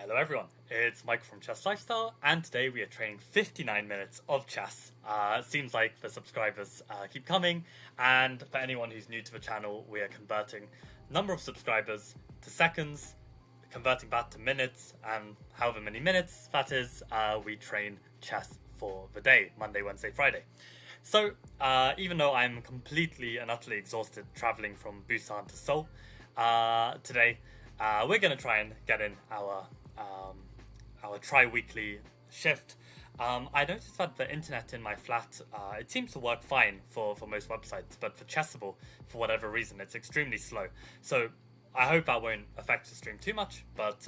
Hello everyone, it's Mike from Chess Lifestyle, and today we are training 59 minutes of chess. It seems like the subscribers keep coming, and for anyone who's new to the channel, we are converting number of subscribers to seconds, converting that to minutes, and however many minutes that is, we train chess for the day, Monday, Wednesday, Friday. So, even though I'm completely and utterly exhausted traveling from Busan to Seoul, today we're going to try and get in our tri-weekly shift. I noticed that the internet in my flat, it seems to work fine for most websites, but for Chessable, for whatever reason, it's extremely slow. So I hope that won't affect the stream too much, but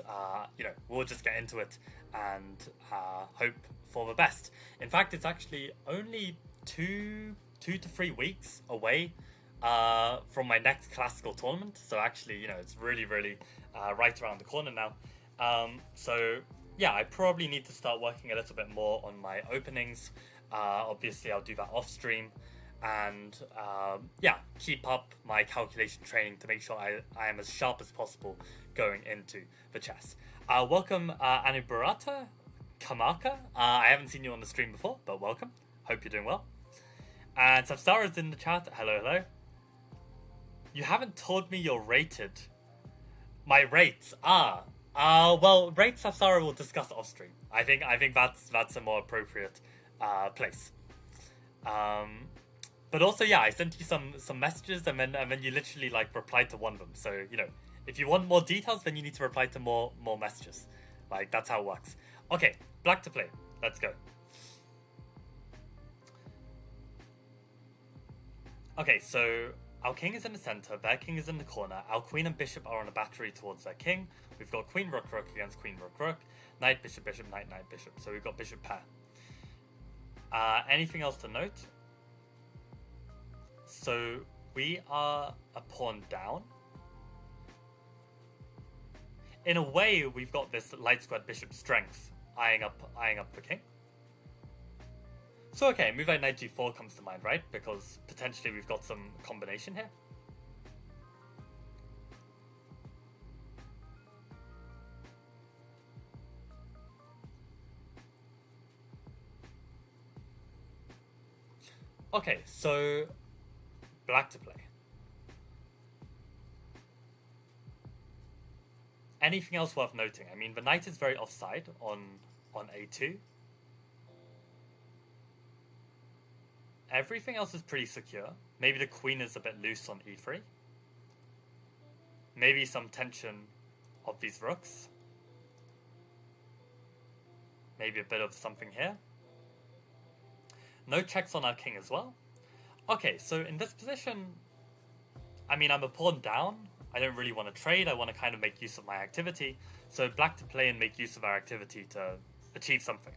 we'll just get into it and hope for the best. In fact, it's actually only two to 3 weeks away from my next classical tournament. So actually, it's really right around the corner now. So yeah, I probably need to start working a little bit more on my openings. Obviously, I'll do that off stream, and keep up my calculation training to make sure I am as sharp as possible going into the chess. Welcome, Anubarata Kamaka. I haven't seen you on the stream before, but welcome. Hope you're doing well. And Safsara's in the chat. Hello. You haven't told me you're rated. My rates are well, rates Safsara will discuss off stream. I think that's a more appropriate place. But also, I sent you some messages, and then you literally replied to one of them. So if you want more details, then you need to reply to more messages. That's how it works. Okay, black to play. Let's go. Okay, so our king is in the center, their king is in the corner, our queen and bishop are on a battery towards their king. We've got queen, rook, rook against queen, rook, rook, knight, bishop, bishop, knight, knight, bishop. So we've got bishop pair. Anything else to note? So we are a pawn down. In a way, we've got this light squared bishop strength eyeing up the king. So okay, move like knight g4 comes to mind, right? Because potentially we've got some combination here. Okay, so black to play. Anything else worth noting? I mean, the knight is very offside on a2. Everything else is pretty secure. Maybe the queen is a bit loose on e3. Maybe some tension of these rooks. Maybe a bit of something here. No checks on our king as well. Okay, so in this position, I mean, I'm a pawn down. I don't really want to trade. I want to kind of make use of my activity. So black to play and make use of our activity to achieve something.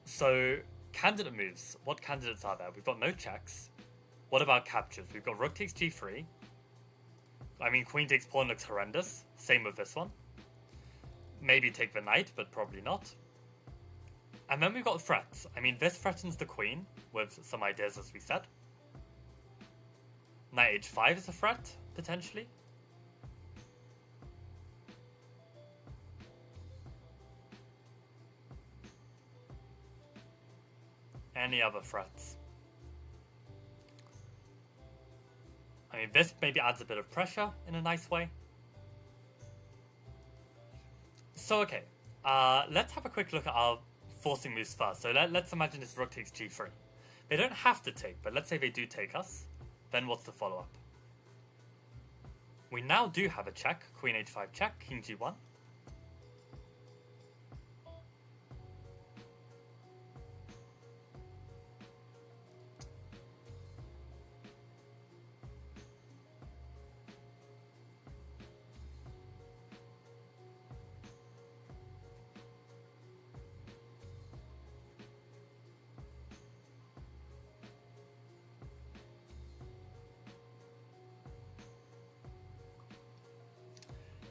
So candidate moves. What candidates are there? We've got no checks. What about captures? We've got rook takes g3. I mean, queen takes pawn looks horrendous. Same with this one. Maybe take the knight, but probably not. And then we've got threats. I mean, this threatens the queen with some ideas, as we said. Knight h5 is a threat, potentially. Any other threats? I mean, this maybe adds a bit of pressure in a nice way. So, okay. Let's have a quick look at our forcing moves first. So let's imagine this rook takes g3. They don't have to take, but let's say they do take us. Then what's the follow-up? We now do have a check. Queen h5 check, king g1.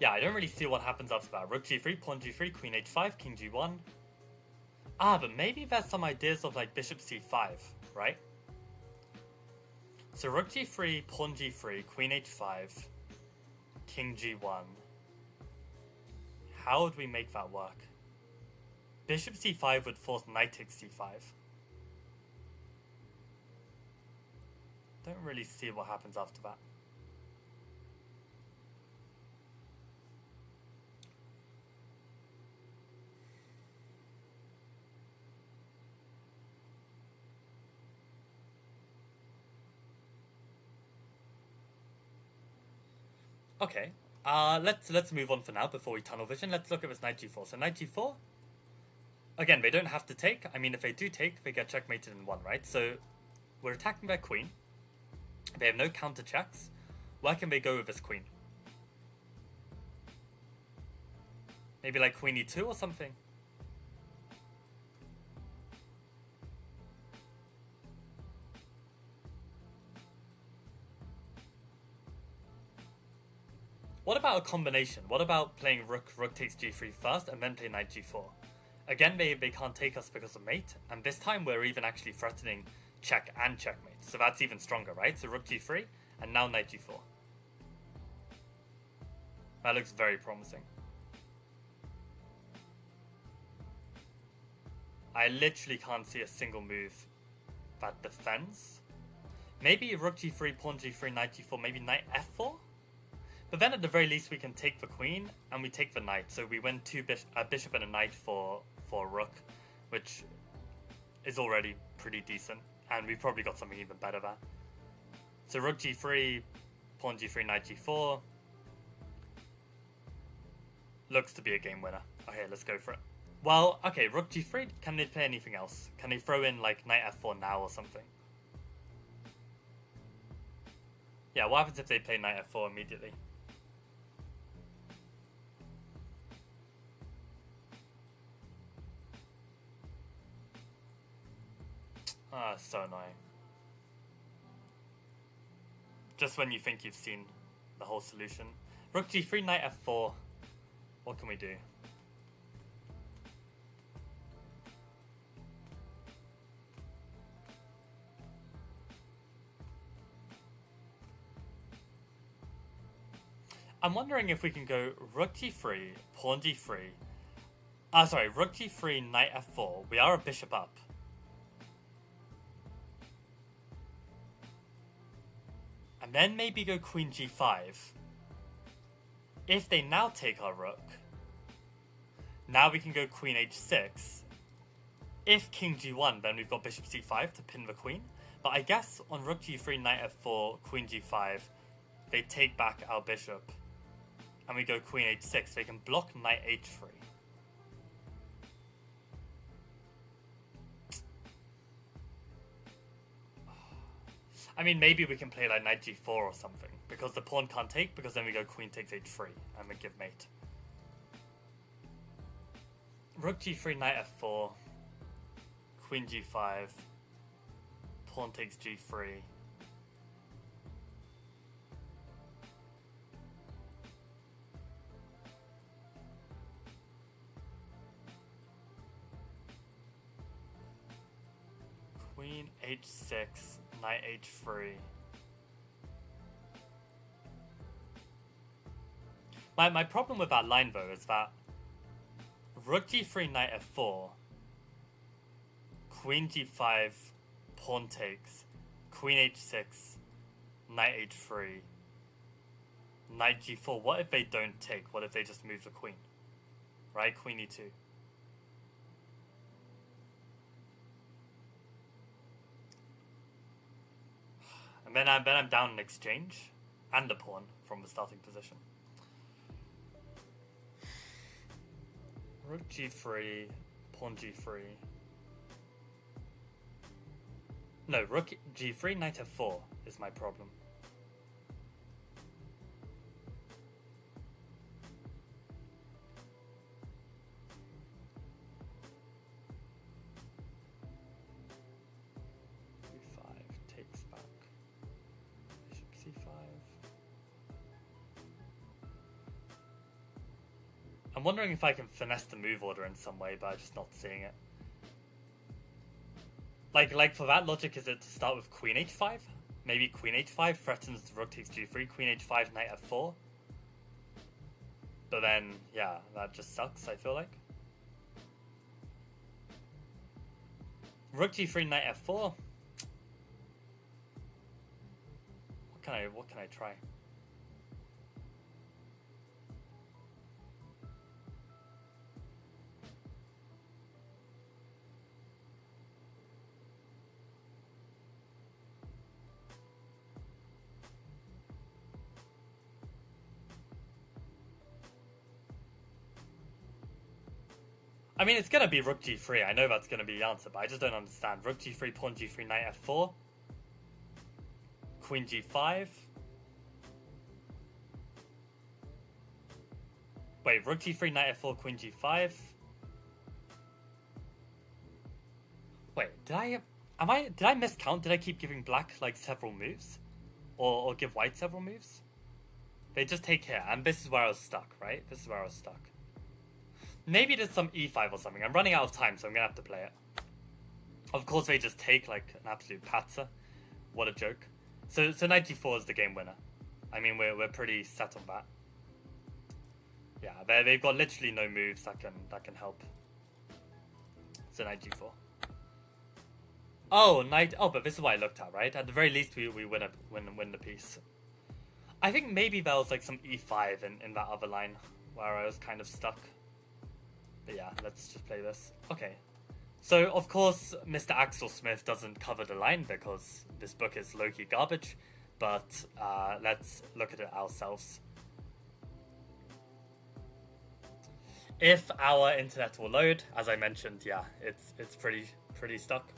Yeah, I don't really see what happens after that. Rook g3, pawn g3, queen h5, king g1. But maybe there's some ideas of bishop c5, right? So rook g3, pawn g3, queen h5, king g1. How would we make that work? Bishop c5 would force knight takes c5. Don't really see what happens after that. Okay, let's move on for now before we tunnel vision. Let's look at this knight g4. So knight g4. Again, they don't have to take. I mean, if they do take, they get checkmated in 1, right? So we're attacking their queen. They have no counter checks. Where can they go with this queen? Maybe like queen e2 or something? What about a combination? What about playing rook takes g3 first and then play knight g4? Again, they can't take us because of mate, and this time we're even actually threatening check and checkmate. So that's even stronger, right? So rook g3, and now knight g4. That looks very promising. I literally can't see a single move that defends. Maybe rook g3, pawn g3, knight g4, maybe knight f4? But then at the very least we can take the queen and we take the knight. So we win a bishop and a knight for rook, which is already pretty decent. And we've probably got something even better there. So rook g3, pawn g3, knight g4. Looks to be a game winner. Okay, let's go for it. Well, okay, rook g3, can they play anything else? Can they throw in like knight f4 now or something? Yeah, what happens if they play knight f4 immediately? Ah, so annoying. Just when you think you've seen the whole solution. Rook g3, knight f4. What can we do? I'm wondering if we can go rook g3, pawn g3. Rook g3, knight f4. We are a bishop up. And then maybe go queen g5. If they now take our rook, now we can go queen h6. If king g1, then we've got bishop c5 to pin the queen. But I guess on rook g3, knight f4, queen g5, they take back our bishop. And we go queen h6. They can block knight h3. I mean, maybe we can play like knight g4 or something. Because the pawn can't take, because then we go queen takes h3. And we give mate. Rook g3, knight f4. Queen g5. Pawn takes g3. Queen h6, knight h3. My problem with that line though is that rook g3, knight f4, queen g5, pawn takes, queen h6, knight h3, knight g4. What if they don't take? What if they just move the queen? Right? Queen e2. And then I'm down an exchange and a pawn from the starting position. Rook g3, pawn g3. No, rook g3, knight f4 is my problem. e5 takes back. Bishop c5. I'm wondering if I can finesse the move order in some way, but I'm just not seeing it. Like for that logic, is it to start with queen h5? Maybe queen h5 threatens the rook takes g3, queen h5, knight f4. But then, yeah, that just sucks, I feel like. Rook g3, knight f4. What can I try? I mean, it's going to be rook g3. I know that's going to be the answer, but I just don't understand. Rook g3, pawn g3, knight f4. Queen g5. Wait, rook g3, knight f4, queen g5. Wait, did I miscount? Did I keep giving black like several moves? Or give white several moves? They just take here, and this is where I was stuck, right? This is where I was stuck. Maybe there's some e5 or something. I'm running out of time, so I'm gonna have to play it. Of course, they just take like an absolute patzer. What a joke. So knight g4 is the game winner. I mean, we're pretty set on that. Yeah, they've got literally no moves that can help. So knight g4. Oh, knight. Oh, but this is what I looked at, right? At the very least, we win the piece. I think maybe there was like some e5 in that other line where I was kind of stuck. But yeah, let's just play this. Okay. So, of course, Mr. Axel Smith doesn't cover the line because this book is low-key garbage. But let's look at it ourselves. If our internet will load, as I mentioned, yeah, it's pretty stuck.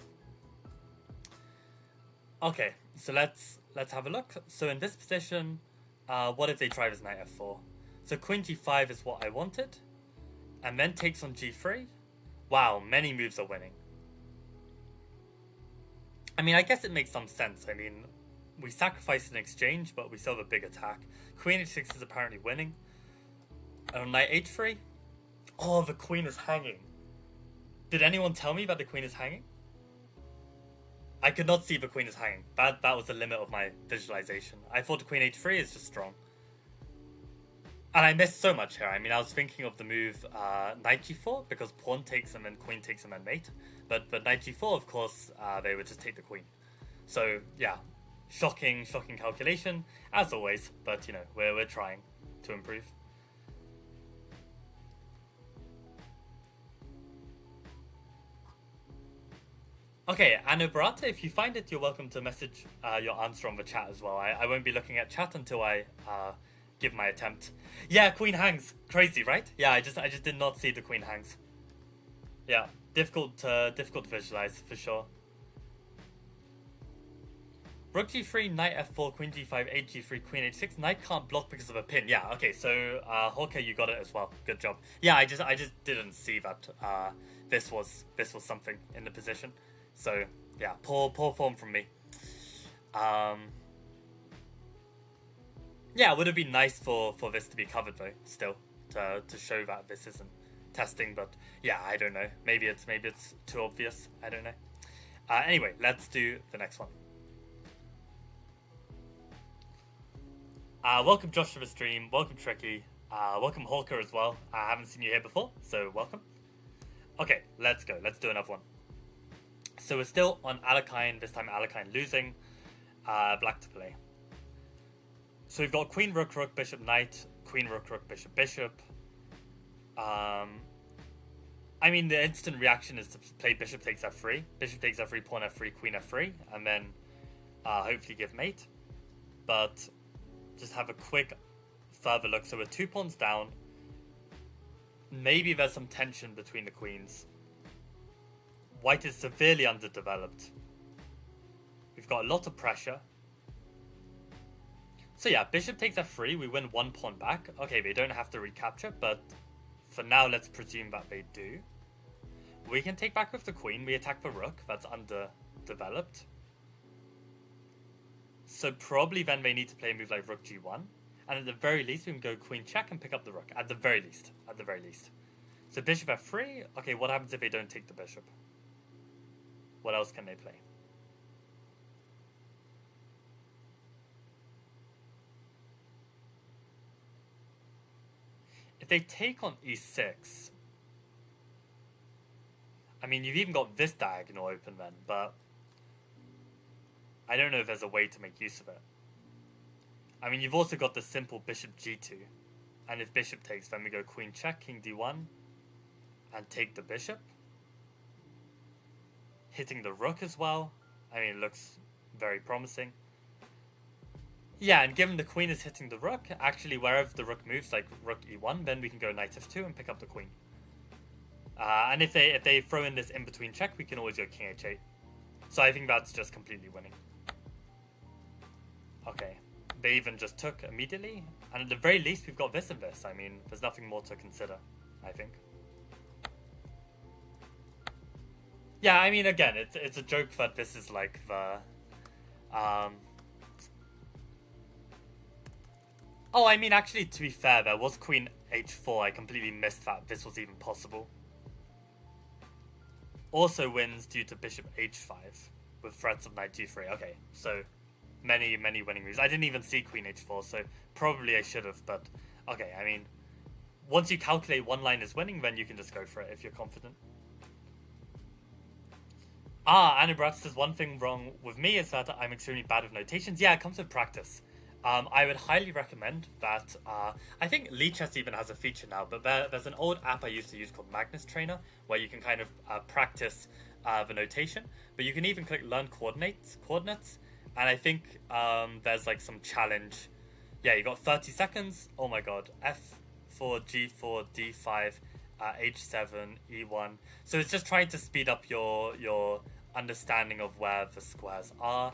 Okay, so let's have a look. So in this position, what if they try with knight f4? So queen g5 is what I wanted. And then takes on g3. Wow, many moves are winning. I mean, I guess it makes some sense. I mean, we sacrificed an exchange, but we still have a big attack. Queen h6 is apparently winning. Knight h3. Oh, the queen is hanging. Did anyone tell me that the queen is hanging? I could not see the queen is hanging. That was the limit of my visualization. I thought the queen h3 is just strong. And I missed so much here. I mean, I was thinking of the move knight g4 because pawn takes him and queen takes him and mate. But knight g4, of course, they would just take the queen. So yeah, shocking calculation as always. But you know, we're trying to improve. Okay, Anna Barata, if you find it, you're welcome to message your answer on the chat as well. I won't be looking at chat until I give my attempt. Yeah, queen hangs. Crazy, right? Yeah, I just did not see the queen hangs. Yeah, difficult to visualize for sure. Rook g3, knight f4, queen g5, h3, queen h6. Knight can't block because of a pin. Yeah, okay, so Hawker, you got it as well. Good job. Yeah, I just didn't see that this was something in the position. So yeah, poor form from me. Yeah, it would have been nice for this to be covered though, still, to show that this isn't testing, but yeah, I don't know. Maybe it's too obvious. I don't know. Anyway, let's do the next one. Welcome Josh to the stream, welcome Tricky, welcome Hawker as well. I haven't seen you here before, so welcome. Okay, let's go, let's do another one. So we're still on Alekhine, this time Alekhine losing, black to play. So we've got queen, rook, rook, bishop, knight, queen, rook, rook, bishop, bishop. I mean, the instant reaction is to play bishop takes f3, bishop takes f3, pawn f3, queen f3, and then hopefully give mate. But just have a quick further look. So we're 2 pawns down. Maybe there's some tension between the queens. White is severely underdeveloped. We've got a lot of pressure. So yeah, bishop takes f3, we win 1 pawn back. Okay, they don't have to recapture, but for now, let's presume that they do. We can take back with the queen, we attack the rook, that's underdeveloped. So probably then they need to play a move like rook g1. And at the very least, we can go queen check and pick up the rook. At the very least. So bishop f3, okay, what happens if they don't take the bishop? What else can they play? If they take on e6, I mean, you've even got this diagonal open then, but I don't know if there's a way to make use of it. I mean, you've also got the simple bishop g2, and if bishop takes, then we go queen check, king d1, and take the bishop, hitting the rook as well. I mean, it looks very promising. Yeah, and given the queen is hitting the rook, actually wherever the rook moves, like rook e1, then we can go knight f2 and pick up the queen. And if they throw in this in-between check, we can always go king h8. So I think that's just completely winning. Okay, they even just took immediately. And at the very least, we've got this and this. I mean, there's nothing more to consider, I think. Yeah, I mean, again, it's a joke that this is like the... Oh, I mean, actually, to be fair, there was queen h4. I completely missed that this was even possible. Also wins due to bishop h5 with threats of knight g3. Okay, so many winning moves. I didn't even see queen h4, so probably I should have, but okay, I mean, once you calculate one line is winning, then you can just go for it if you're confident. Anubrat says one thing wrong with me is that I'm extremely bad with notations. Yeah, it comes with practice. I would highly recommend that. I think Lichess even has a feature now, but there's an old app I used to use called Magnus Trainer, where you can kind of practice the notation. But you can even click Learn Coordinates, and I think there's like some challenge. Yeah, you got 30 seconds. Oh my god, F4, G4, D5, H7, E1. So it's just trying to speed up your understanding of where the squares are.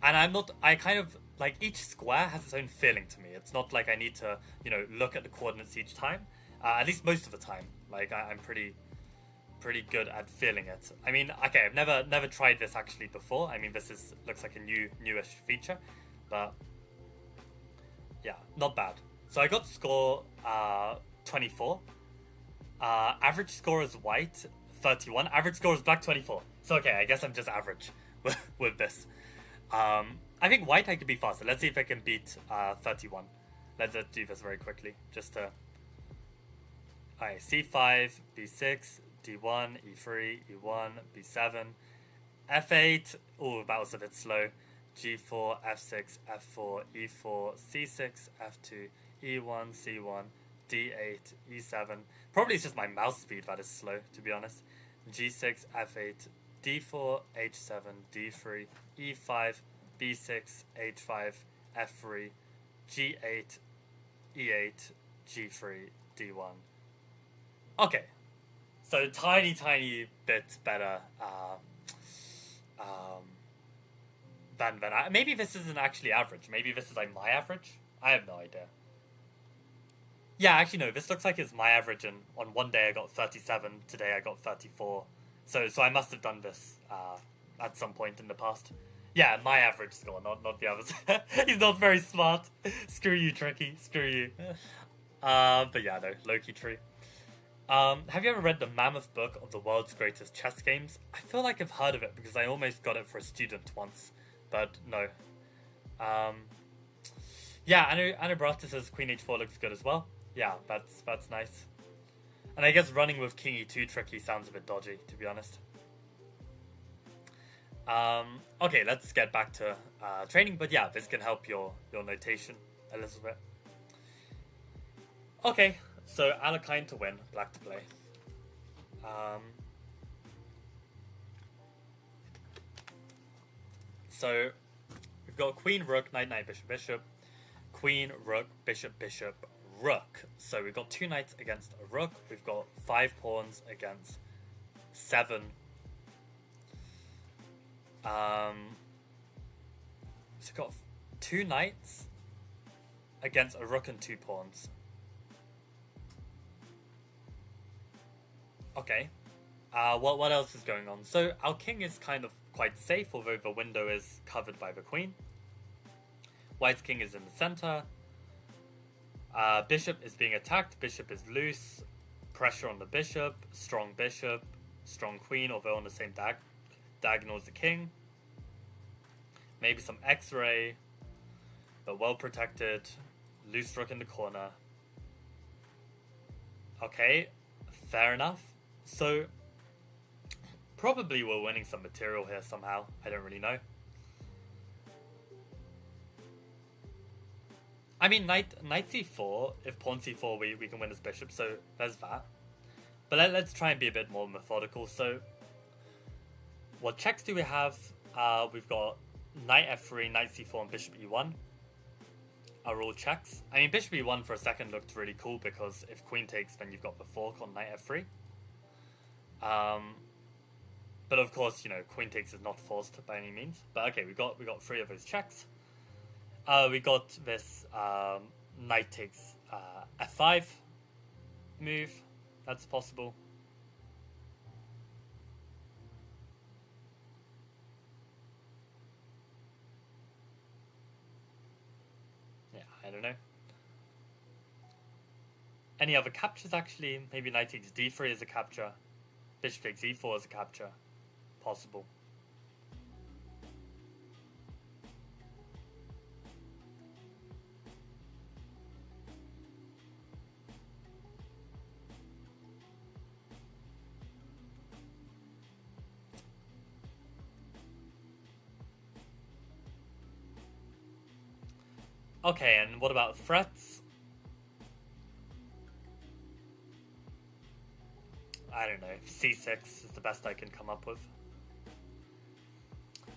And I kind of, like, each square has its own feeling to me. It's not like I need to, look at the coordinates each time. At least most of the time. Like, I'm pretty good at feeling it. I mean, okay, I've never tried this actually before. I mean, this looks like a newish feature. But, yeah, not bad. So I got score 24. Average score is white, 31. Average score is black, 24. So, okay, I guess I'm just average with this. I think white I could be faster. Let's see if I can beat 31. Let's do this very quickly. Just to... Alright, c5, b6, d1, e3, e1, b7, f8. Oh, that was a bit slow. g4, f6, f4, e4, c6, f2, e1, c1, d8, e7. Probably it's just my mouse speed that is slow, to be honest. g6, f8, d4, h7, d3, e5, b6, h5, f3, g8, e8, g3, d1. Okay, so tiny bit better than maybe this isn't actually average. Maybe this is like my average. I have no idea. Yeah, actually no. This looks like it's my average, and on one day I got 37. Today I got 34. So I must have done this at some point in the past. Yeah, my average score, not the others. He's not very smart. Screw you, Tricky. Screw you. But yeah, no, low-key true. Have you ever read the Mammoth Book of the World's Greatest Chess Games? I feel like I've heard of it because I almost got it for a student once, but no. Yeah, Anabrata says Queen H4 looks good as well. Yeah, that's nice. And I guess running with King E2 Tricky sounds a bit dodgy, to be honest. Okay, let's get back to training, but yeah, this can help your notation a little bit. Okay, so Alakine to win, black to play. So we've got queen, rook, knight, knight, bishop, bishop, queen, rook, bishop, bishop, rook. So we've got 2 knights against a rook. We've got 5 pawns against 7. So we've got 2 knights against a rook and 2 pawns. Okay. What else is going on? So our king is kind of quite safe, although the window is covered by the queen. White's king is in the center. Bishop is being attacked. Bishop is loose. Pressure on the bishop. Strong queen, although on the same diagonal as the king. Maybe some X-ray, but well protected. Loose rook in the corner. Okay, fair enough. So, probably we're winning some material here somehow. I don't really know. I mean, knight c4, if pawn c4, we can win as bishop, so there's that. But let's try and be a bit more methodical. So, what checks do we have? We've got knight f3, knight c4, and bishop e1 are all checks. I mean, bishop e1 for a second looked really cool because if queen takes, then you've got the fork on knight f3. But of course, you know, queen takes is not forced by any means. But okay, we got three of those checks. We got this knight takes f5 move. That's possible. Yeah, I don't know. Any other captures actually? Maybe knight takes d3 is a capture. Bishop takes e4 is a capture. Possible. Okay, and what about threats? I don't know. c6 is the best I can come up with.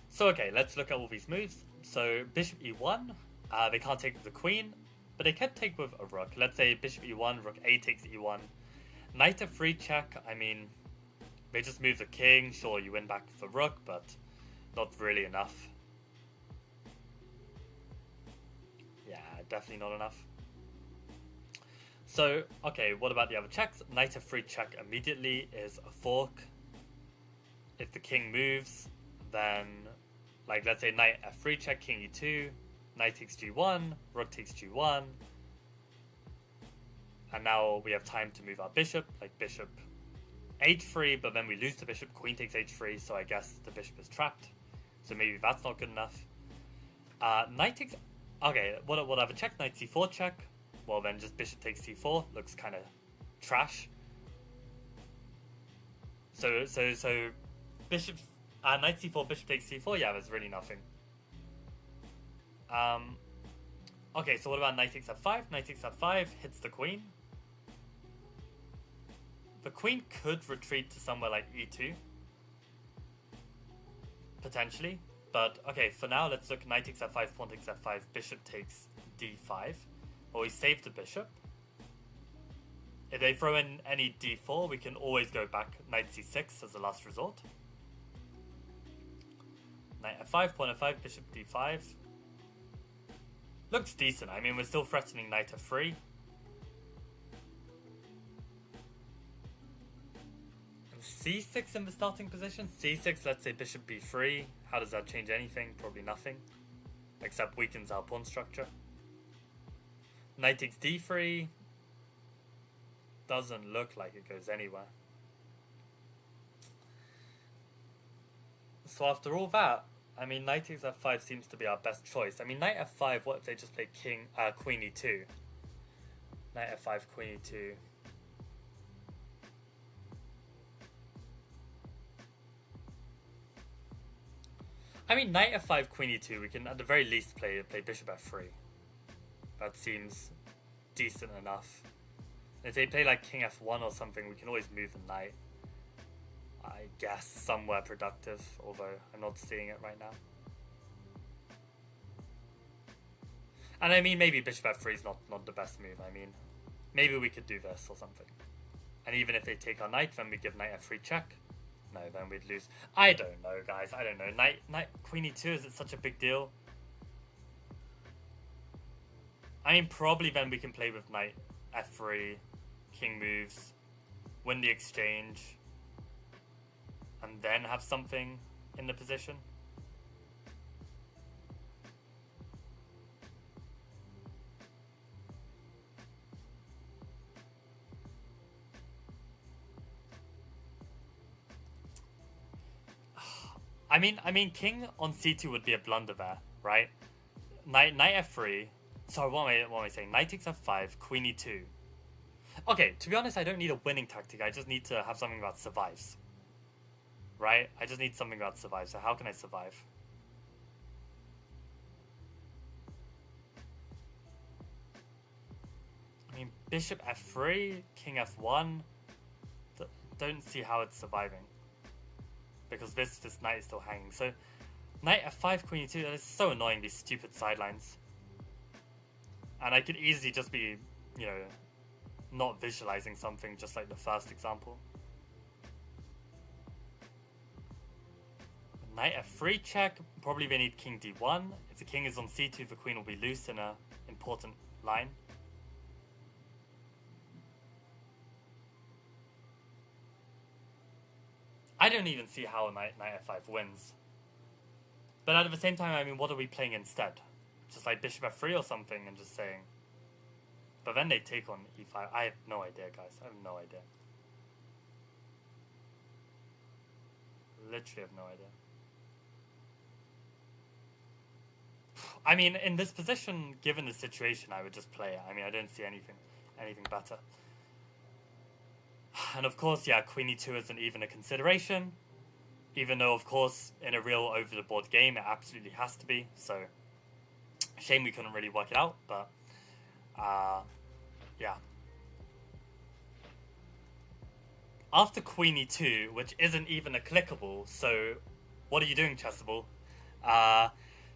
So okay, let's look at all these moves. So bishop e1, they can't take with the queen, but they can take with a rook. Let's say bishop e1, rook a takes e1. Knight f3 check, I mean, they just move the king. Sure, you win back the rook, but not really enough. Yeah, definitely not enough. So, okay, what about the other checks? Knight f3 check immediately is a fork. If the king moves, then, like, let's say knight f3 check, king e2, knight takes g1, rook takes g1. And now we have time to move our bishop, like bishop h3, but then we lose the bishop, queen takes h3, so I guess the bishop is trapped. So maybe that's not good enough. Knight takes... Okay, what other check? Knight c4 check. Well, then just bishop takes c4. Looks kind of trash. So bishop... knight c4, bishop takes c4. Yeah, there's really nothing. Okay, so what about knight takes f5? Knight takes f5 hits the queen. The queen could retreat to somewhere like e2. Potentially. But, okay, for now, let's look. Knight takes f5, pawn takes f5, bishop takes d5. Well, we save the bishop. If they throw in any d4, we can always go back knight c6 as a last resort. Knight f5, pawn f5, bishop d5. Looks decent. I mean, we're still threatening knight f3. c6 in the starting position. c6, let's say bishop b3. How does that change anything? Probably nothing. Except weakens our pawn structure. Knight takes d3. Doesn't look like it goes anywhere. So after all that, I mean, knight takes f5 seems to be our best choice. I mean, knight f5, what if they just play queen e2? Knight f5, queen e2. I mean, knight f5, queen e2, we can at the very least play bishop f3. That seems decent enough. If they play like king f1 or something, we can always move the knight. I guess somewhere productive, although I'm not seeing it right now. And I mean, maybe bishop f3 is not the best move. I mean, maybe we could do this or something. And even if they take our knight, then we give knight f3 check. No, then we'd lose. I don't know, guys. I don't know. Knight queen e2, is it such a big deal? I mean, probably then we can play with knight f3, king moves, win the exchange, and then have something in the position. I mean, king on c2 would be a blunder there, right? Knight f3. Sorry, what am I saying? Knight takes f5, queen e2. Okay, to be honest, I don't need a winning tactic. I just need to have something that survives. Right? I just need something that survives. So how can I survive? I mean, bishop f3, king f1. Don't see how it's surviving. Because this knight is still hanging. So, knight f5, queen e2. That is so annoying, these stupid sidelines. And I could easily just be, you know, not visualizing something just like the first example. Knight f3 check. Probably they need king d1. If the king is on c2, the queen will be loose in an important line. I don't even see how knight f5 wins. But at the same time, I mean, what are we playing instead? Just like bishop f3 or something and just saying... But then they take on e5. I have no idea, guys. I have no idea. Literally have no idea. I mean, in this position, given the situation, I would just play it. I mean, I don't see anything better. And of course, yeah, queen e2 isn't even a consideration. Even though, of course, in a real over-the-board game, it absolutely has to be. So, shame we couldn't really work it out, but... yeah. After queen e2, which isn't even a clickable, so what are you doing, Chessable?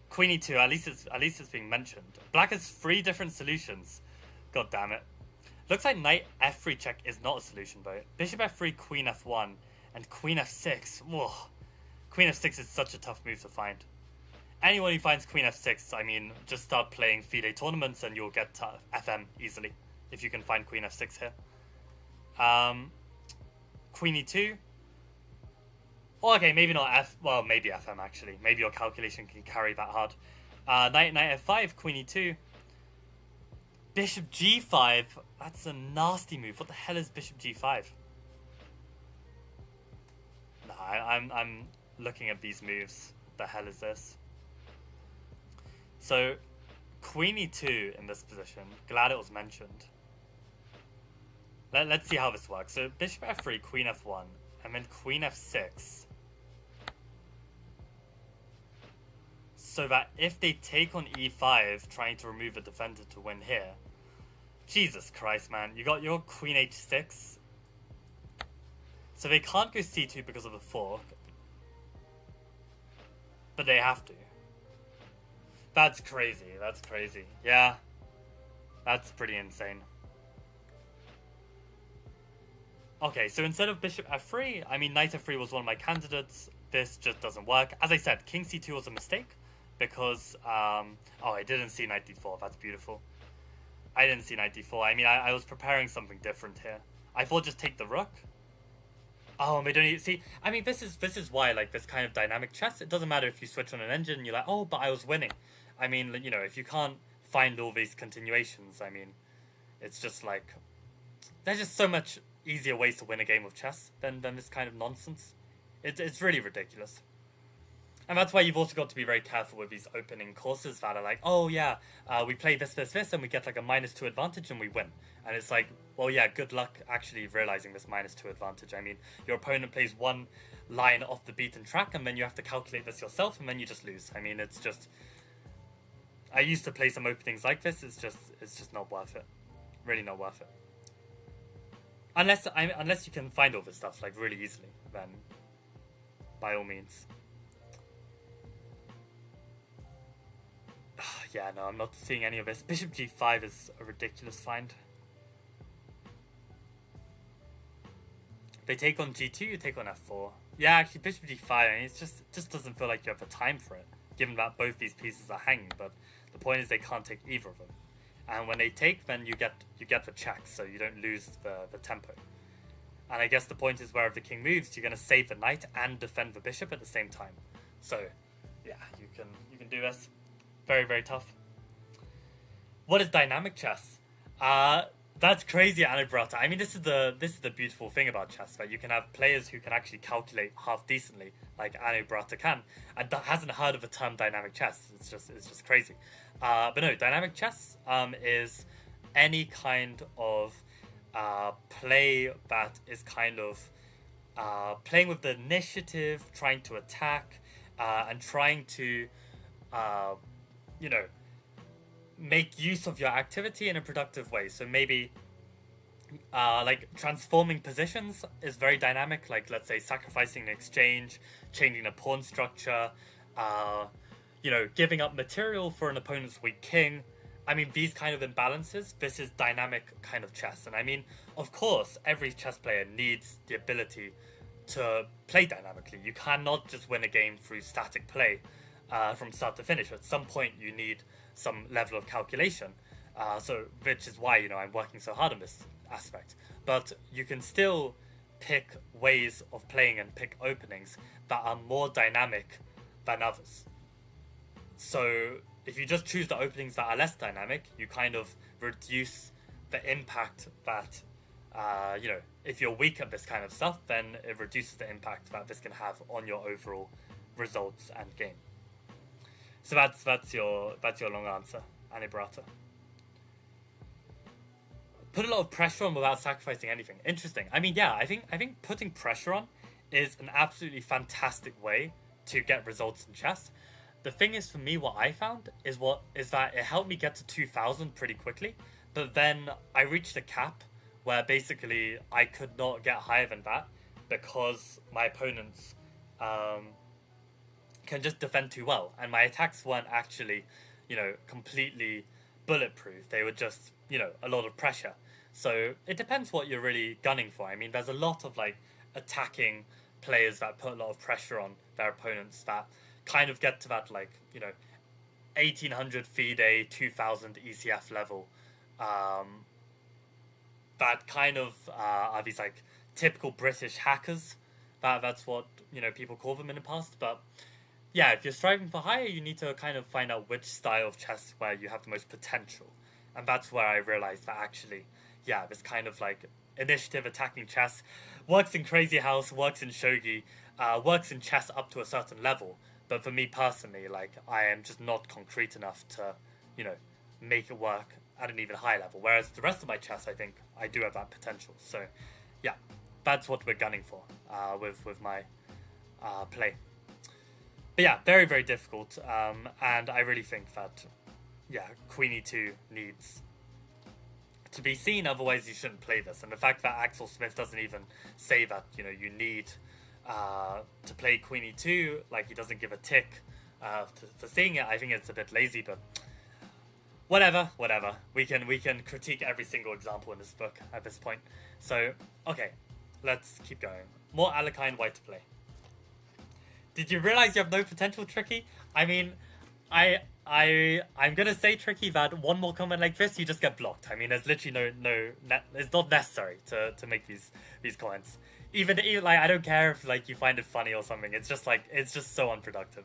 Queen e2, at least it's being mentioned. Black has 3 different solutions. God damn it. Looks like knight f3 check is not a solution, though. Bishop f3, queen f1, and queen f6. Whoa. Queen f6 is such a tough move to find. Anyone who finds queen f6, I mean, just start playing FIDE tournaments and you'll get to FM easily, if you can find queen f6 here. Queen e2. Oh, okay, maybe not well, maybe FM, actually. Maybe your calculation can carry that hard. Knight f5, queen e2. Bishop g5. That's a nasty move. What the hell is bishop g5? Nah, I'm looking at these moves. What the hell is this? So, queen e2 in this position. Glad it was mentioned. Let's see how this works. So, bishop f3, queen f1, and then queen f6. So that if they take on e5, trying to remove a defender to win here... Jesus Christ, man. You got your queen h6. So they can't go c2 because of the fork. But they have to. That's crazy. That's crazy. Yeah. That's pretty insane. Okay, so instead of bishop f3, I mean, knight f3 was one of my candidates. This just doesn't work. As I said, king c2 was a mistake. Because, oh, I didn't see knight d4. That's beautiful. I didn't see knight d4. I mean, I was preparing something different here. I thought just take the rook. Oh, we don't need... See, I mean, this is why, like, this kind of dynamic chess, it doesn't matter if you switch on an engine and you're like, oh, but I was winning. I mean, you know, if you can't find all these continuations, I mean, it's just like... There's just so much easier ways to win a game of chess than this kind of nonsense. It's really ridiculous. And that's why you've also got to be very careful with these opening courses that are like, oh yeah, we play this, and we get like a -2 advantage and we win. And it's like, well yeah, good luck actually realizing this -2 advantage. I mean, your opponent plays one line off the beaten track and then you have to calculate this yourself and then you just lose. I mean, it's just... I used to play some openings like this, it's just not worth it. Really not worth it. Unless you can find all this stuff like really easily, then by all means. Yeah, no, I'm not seeing any of this. Bishop g5 is a ridiculous find. They take on g2, you take on f4. Yeah, actually, bishop g5, I mean, it just doesn't feel like you have the time for it, given that both these pieces are hanging, but the point is they can't take either of them. And when they take, then you get the check, so you don't lose the tempo. And I guess the point is wherever the king moves, you're going to save the knight and defend the bishop at the same time. So, yeah, you can do this. Very, very tough. What is dynamic chess? That's crazy, Anabrata. I mean, this is the beautiful thing about chess, right? You can have players who can actually calculate half decently, like Anabrata can, and hasn't heard of the term dynamic chess. It's just crazy. But no, dynamic chess is any kind of play that is kind of playing with the initiative, trying to attack, and trying to, uh, you know, make use of your activity in a productive way. So maybe like transforming positions is very dynamic. Like let's say sacrificing an exchange, changing a pawn structure, uh, giving up material for an opponent's weak king. I mean, these kind of imbalances, this is dynamic kind of chess. And I mean, of course, every chess player needs the ability to play dynamically. You cannot just win a game through static play from start to finish. At some point, you need some level of calculation. So, which is why, I'm working so hard on this aspect. But you can still pick ways of playing and pick openings that are more dynamic than others. So if you just choose the openings that are less dynamic, you kind of reduce the impact that, if you're weak at this kind of stuff, then it reduces the impact that this can have on your overall results and game. So that's your long answer, Anibrata. Put a lot of pressure on without sacrificing anything. Interesting. I mean, yeah, I think putting pressure on is an absolutely fantastic way to get results in chess. The thing is, for me, what I found is that it helped me get to 2000 pretty quickly, but then I reached a cap where basically I could not get higher than that because my opponents can just defend too well, and my attacks weren't actually, completely bulletproof. They were just, a lot of pressure. So it depends what you're really gunning for. I mean, there's a lot of like attacking players that put a lot of pressure on their opponents that kind of get to that 1800 FIDE 2000 ECF level. That kind of are these like typical British hackers. That's what people call them in the past. But yeah, if you're striving for higher, you need to kind of find out which style of chess where you have the most potential, and that's where I realized that actually, yeah, this kind of like initiative attacking chess works in Crazy House, works in Shogi, works in chess up to a certain level. But for me personally, like I am just not concrete enough to, make it work at an even higher level. Whereas the rest of my chess, I think I do have that potential. So, yeah, that's what we're gunning for with my play. But yeah, very, very difficult. And I really think that, yeah, Queen E2 needs to be seen. Otherwise, you shouldn't play this. And the fact that Axel Smith doesn't even say that, you need to play Queen E2, like he doesn't give a tick for seeing it, I think it's a bit lazy. But whatever. We can critique every single example in this book at this point. So, okay, let's keep going. More Alekhine White to play. Did you realize you have no potential, Tricky? I mean, I'm gonna say, Tricky, that one more comment like this, you just get blocked. I mean, there's literally it's not necessary to make these comments. Even like, I don't care if like you find it funny or something. It's just so unproductive.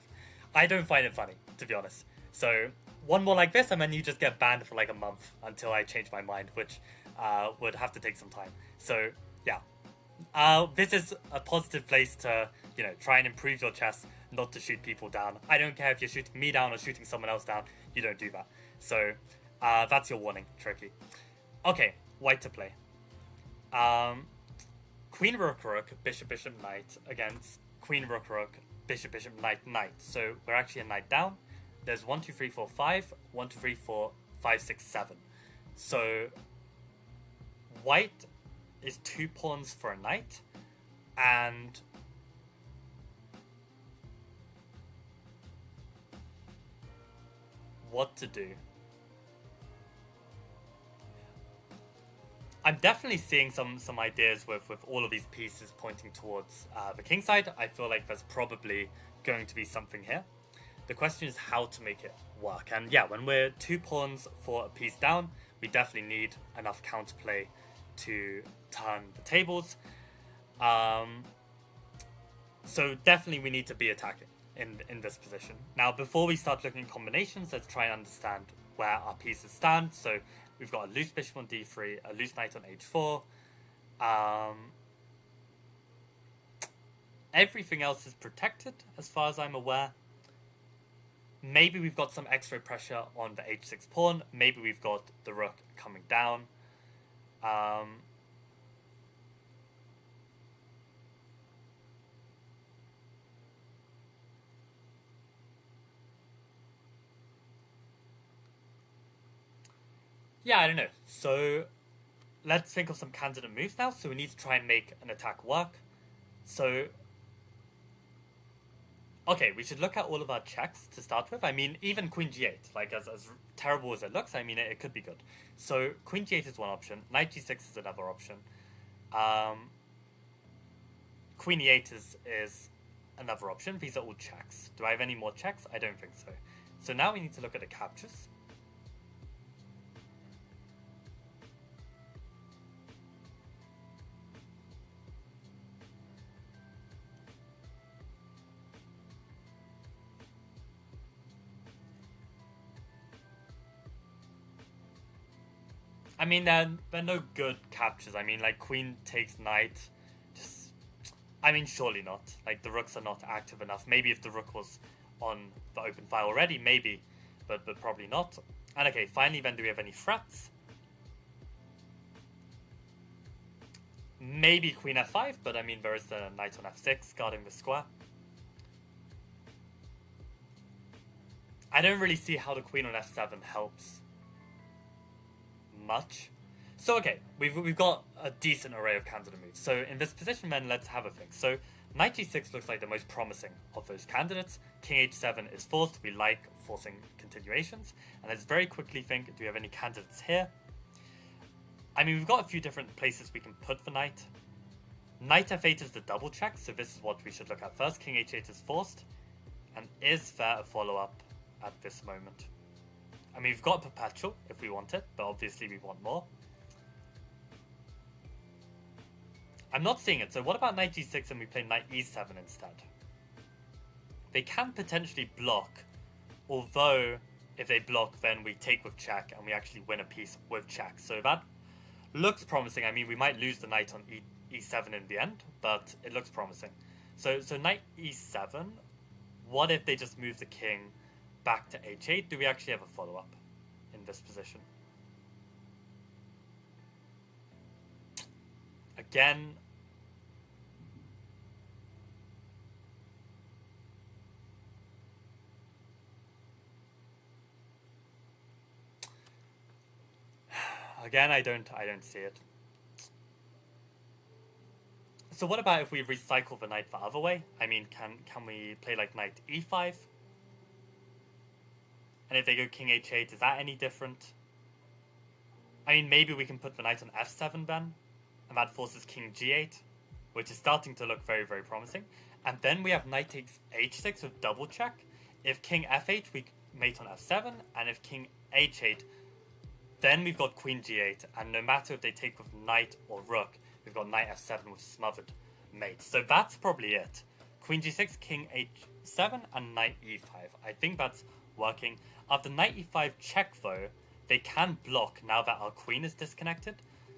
I don't find it funny, to be honest. So one more like this, and then you just get banned for like a month until I change my mind, which would have to take some time. So yeah. This is a positive place to, try and improve your chess, not to shoot people down. I don't care if you're shooting me down or shooting someone else down. You don't do that. So, that's your warning, Tricky. Okay, White to play. Queen, Rook, Rook, Bishop, Bishop, Knight against Queen, Rook, Rook, Bishop, Bishop, Knight, Knight. So, we're actually a knight down. There's 1, 2, 3, 4, 5. 1, 2, 3, 4, 5, 6, 7. So, White is 2 pawns for a knight, and what to do. I'm definitely seeing some ideas with all of these pieces pointing towards the king side. I feel like there's probably going to be something here. The question is how to make it work. And yeah, when we're 2 pawns for a piece down, we definitely need enough counterplay to turn the tables. So definitely we need to be attacking in this position. Now, before we start looking at combinations, let's try and understand where our pieces stand. So we've got a loose bishop on d3, a loose knight on h4. Everything else is protected as far as I'm aware. Maybe we've got some x-ray pressure on the h6 pawn. Maybe we've got the rook coming down. Yeah, I don't know. So let's think of some candidate moves now. So we need to try and make an attack work. So okay, we should look at all of our checks to start with. I mean, even Queen G8, like as terrible as it looks, I mean, it could be good. So Queen G8 is one option. Knight G6 is another option. Um, Queen E8 is another option. These are all checks. Do I have any more checks? I don't think so. So now we need to look at the captures. I mean, they're no good captures. I mean, like, queen takes knight. Just, I mean, surely not. Like, the rooks are not active enough. Maybe if the rook was on the open file already, maybe. But probably not. And okay, finally, then, do we have any threats? Maybe queen f5, but I mean, there is the knight on f6 guarding the square. I don't really see how the queen on f7 helps much. So okay, we've got a decent array of candidate moves. So in this position then, let's have a think. So knight g6 looks like the most promising of those candidates. King h7 is forced. We like forcing continuations. And let's very quickly think, do we have any candidates here? I mean, we've got a few different places we can put the knight. Knight f8 is the double check, so this is what we should look at first. King h8 is forced. And is there a follow-up at this moment? I mean, we've got perpetual if we want it, but obviously we want more. I'm not seeing it, so what about knight g6 and we play knight e7 instead? They can potentially block, although if they block, then we take with check and we actually win a piece with check. So that looks promising. I mean, we might lose the knight on e7 in the end, but it looks promising. So knight e7, what if they just move the king back to h8? Do we actually have a follow-up in this position? Again, I don't see it. So what about if we recycle the knight the other way? I mean, can we play like knight e5? And if they go king h8, is that any different? I mean, maybe we can put the knight on f7 then, and that forces king g8, which is starting to look very, very promising. And then we have knight takes h6 with double check. If king f8, we mate on f7, and if king h8, then we've got queen g8, and no matter if they take with knight or rook, we've got knight f7 with smothered mate. So that's probably it. Queen g6, king h7, and knight e5. I think that's working. After knight e5 check, though, they can block now that our queen is disconnected.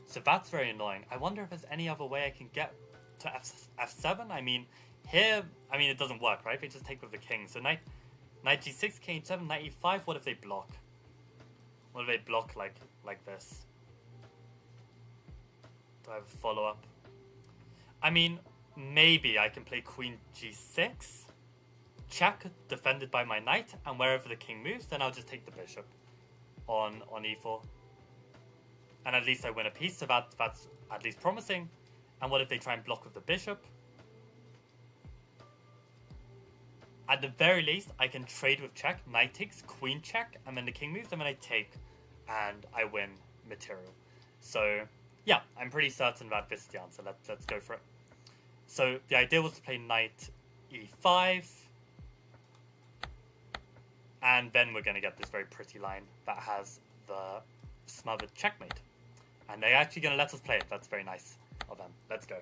So that's very annoying. I wonder if there's any other way I can get to f7. I mean, here, I mean, it doesn't work, right? They just take with the king. So knight g6, king h7, knight e5. What if they block? What if they block like this? Do I have a follow-up? I mean, maybe I can play queen g6, check, defended by my knight, and wherever the king moves, then I'll just take the bishop on e4. And at least I win a piece, so that's at least promising. And what if they try and block with the bishop? At the very least, I can trade with check, knight takes, queen check, and then the king moves, and then I take, and I win material. So, yeah, I'm pretty certain that this is the answer. Let's go for it. So, the idea was to play knight e5, and then we're going to get this very pretty line that has the smothered checkmate. And they're actually going to let us play it. That's very nice of them. Let's go.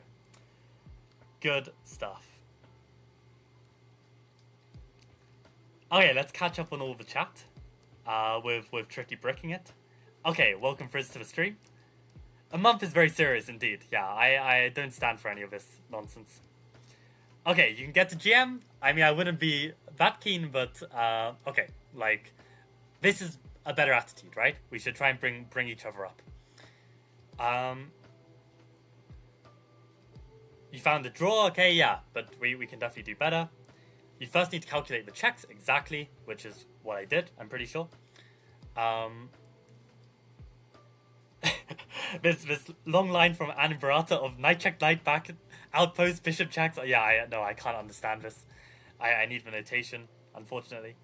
Good stuff. Okay, let's catch up on all the chat with Tricky bricking it. Okay, welcome Frizz to the stream. A month is very serious indeed. Yeah, I don't stand for any of this nonsense. Okay, you can get to GM. I mean, I wouldn't be that keen, but okay, like, this is a better attitude, right? We should try and bring each other up. You found the draw, okay, yeah, but we can definitely do better. You first need to calculate the checks exactly, which is what I did, I'm pretty sure. This long line from Anbarata of knight check, knight back, outpost, bishop checks. Yeah, I can't understand this. I need the notation, unfortunately.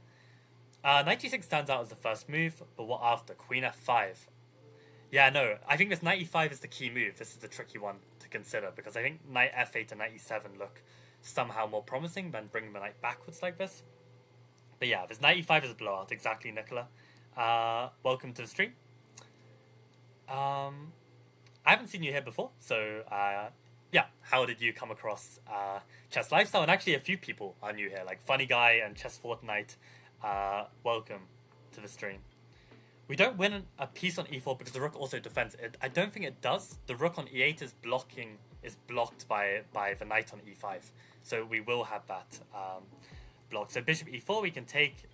Knight g6 stands out as the first move, but what after? Queen f5. Yeah, no, I think this knight e5 is the key move. This is the tricky one to consider, because I think knight f8 and knight e7 look somehow more promising than bringing the knight backwards like this. But yeah, this knight e5 is a blowout, exactly, Nicola. Welcome to the stream. I haven't seen you here before, so yeah, how did you come across Chess Lifestyle? And actually a few people are new here, like Funny Guy and Chess Fortnite. Welcome to the stream. We don't win a piece on e4 because the rook also defends it. I don't think it does. The rook on e8 is blocked by the knight on e5. So we will have that blocked. So bishop e4 we can take,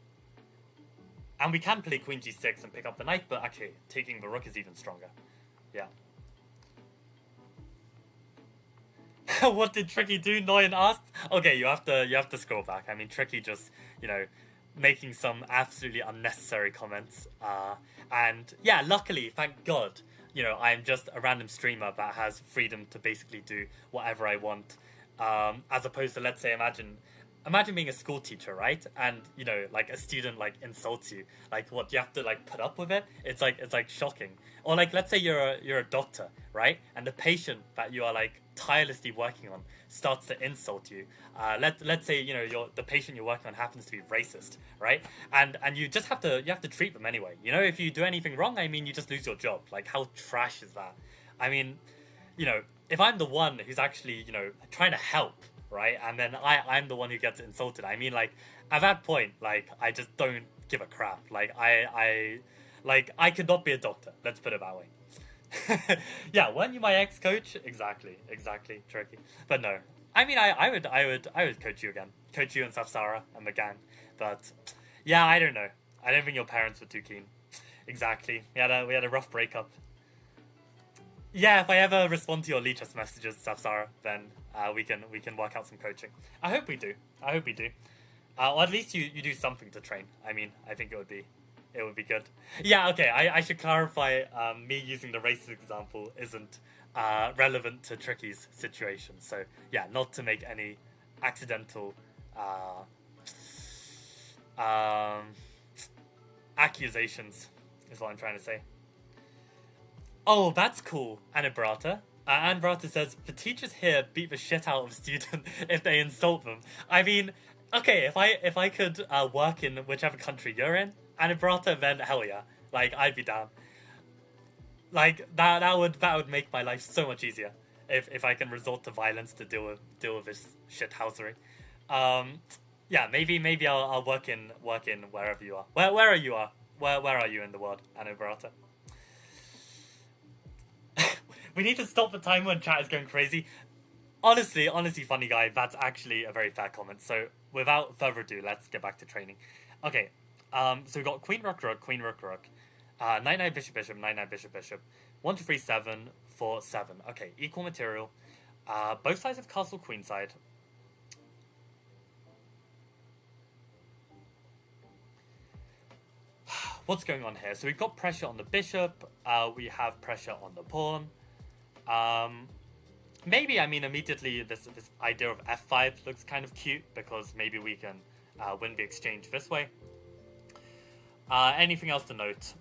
and we can play queen g6 and pick up the knight, but actually taking the rook is even stronger. Yeah. What did Tricky do? Noyan asked. Okay, you have to scroll back. I mean, Tricky just, making some absolutely unnecessary comments. And yeah, luckily, thank God, I'm just a random streamer that has freedom to basically do whatever I want. As opposed to, let's say, imagine being a school teacher, right? And like a student like insults you. Like, what, you have to like put up with it? It's like shocking. Or like, let's say you're a doctor, right? And the patient that you are like tirelessly working on starts to insult you. Let's say the patient you're working on happens to be racist, right? And you just have to treat them anyway. If you do anything wrong, I mean, you just lose your job. Like, how trash is that? I mean, if I'm the one who's actually trying to help, right, and then I'm the one who gets insulted, I mean, like, at that point, like, I just don't give a crap. Like, I could not be a doctor, let's put it that way. Yeah, weren't you my ex-coach? Exactly, tricky. But no, I mean, I would coach you again, coach you and Safsara and the gang. But yeah, I don't know. I don't think your parents were too keen. Exactly, we had a rough breakup. Yeah, if I ever respond to your Leechus messages, Safsara, then we can work out some coaching. I hope we do. Or at least you do something to train. I mean, I think it would be good. Yeah, okay, I should clarify, me using the racist example isn't relevant to Tricky's situation. So, yeah, not to make any accidental accusations is what I'm trying to say. Oh, that's cool, Anabrata. Anabrata says, the teachers here beat the shit out of a student if they insult them. I mean, okay, if I could work in whichever country you're in, Anabrata, then hell yeah. Like, I'd be down. Like, that would make my life so much easier if I can resort to violence to deal with this shithousery. Yeah, maybe I'll work in wherever you are. Where are you? Where are you in the world, Anabrata? We need to stop the time when chat is going crazy. Honestly, Funny Guy, that's actually a very fair comment. So, without further ado, let's get back to training. Okay, so we've got Queen Rook Rook, Queen Rook Rook, Knight Knight Bishop Bishop, Knight Knight Bishop Bishop, 1 2 3 7 4 7. Okay, equal material. Both sides of castle queen side. What's going on here? So we've got pressure on the bishop. We have pressure on the pawn. Maybe, I mean, immediately this idea of f5 looks kind of cute because maybe we can win the exchange this way. Anything else to note?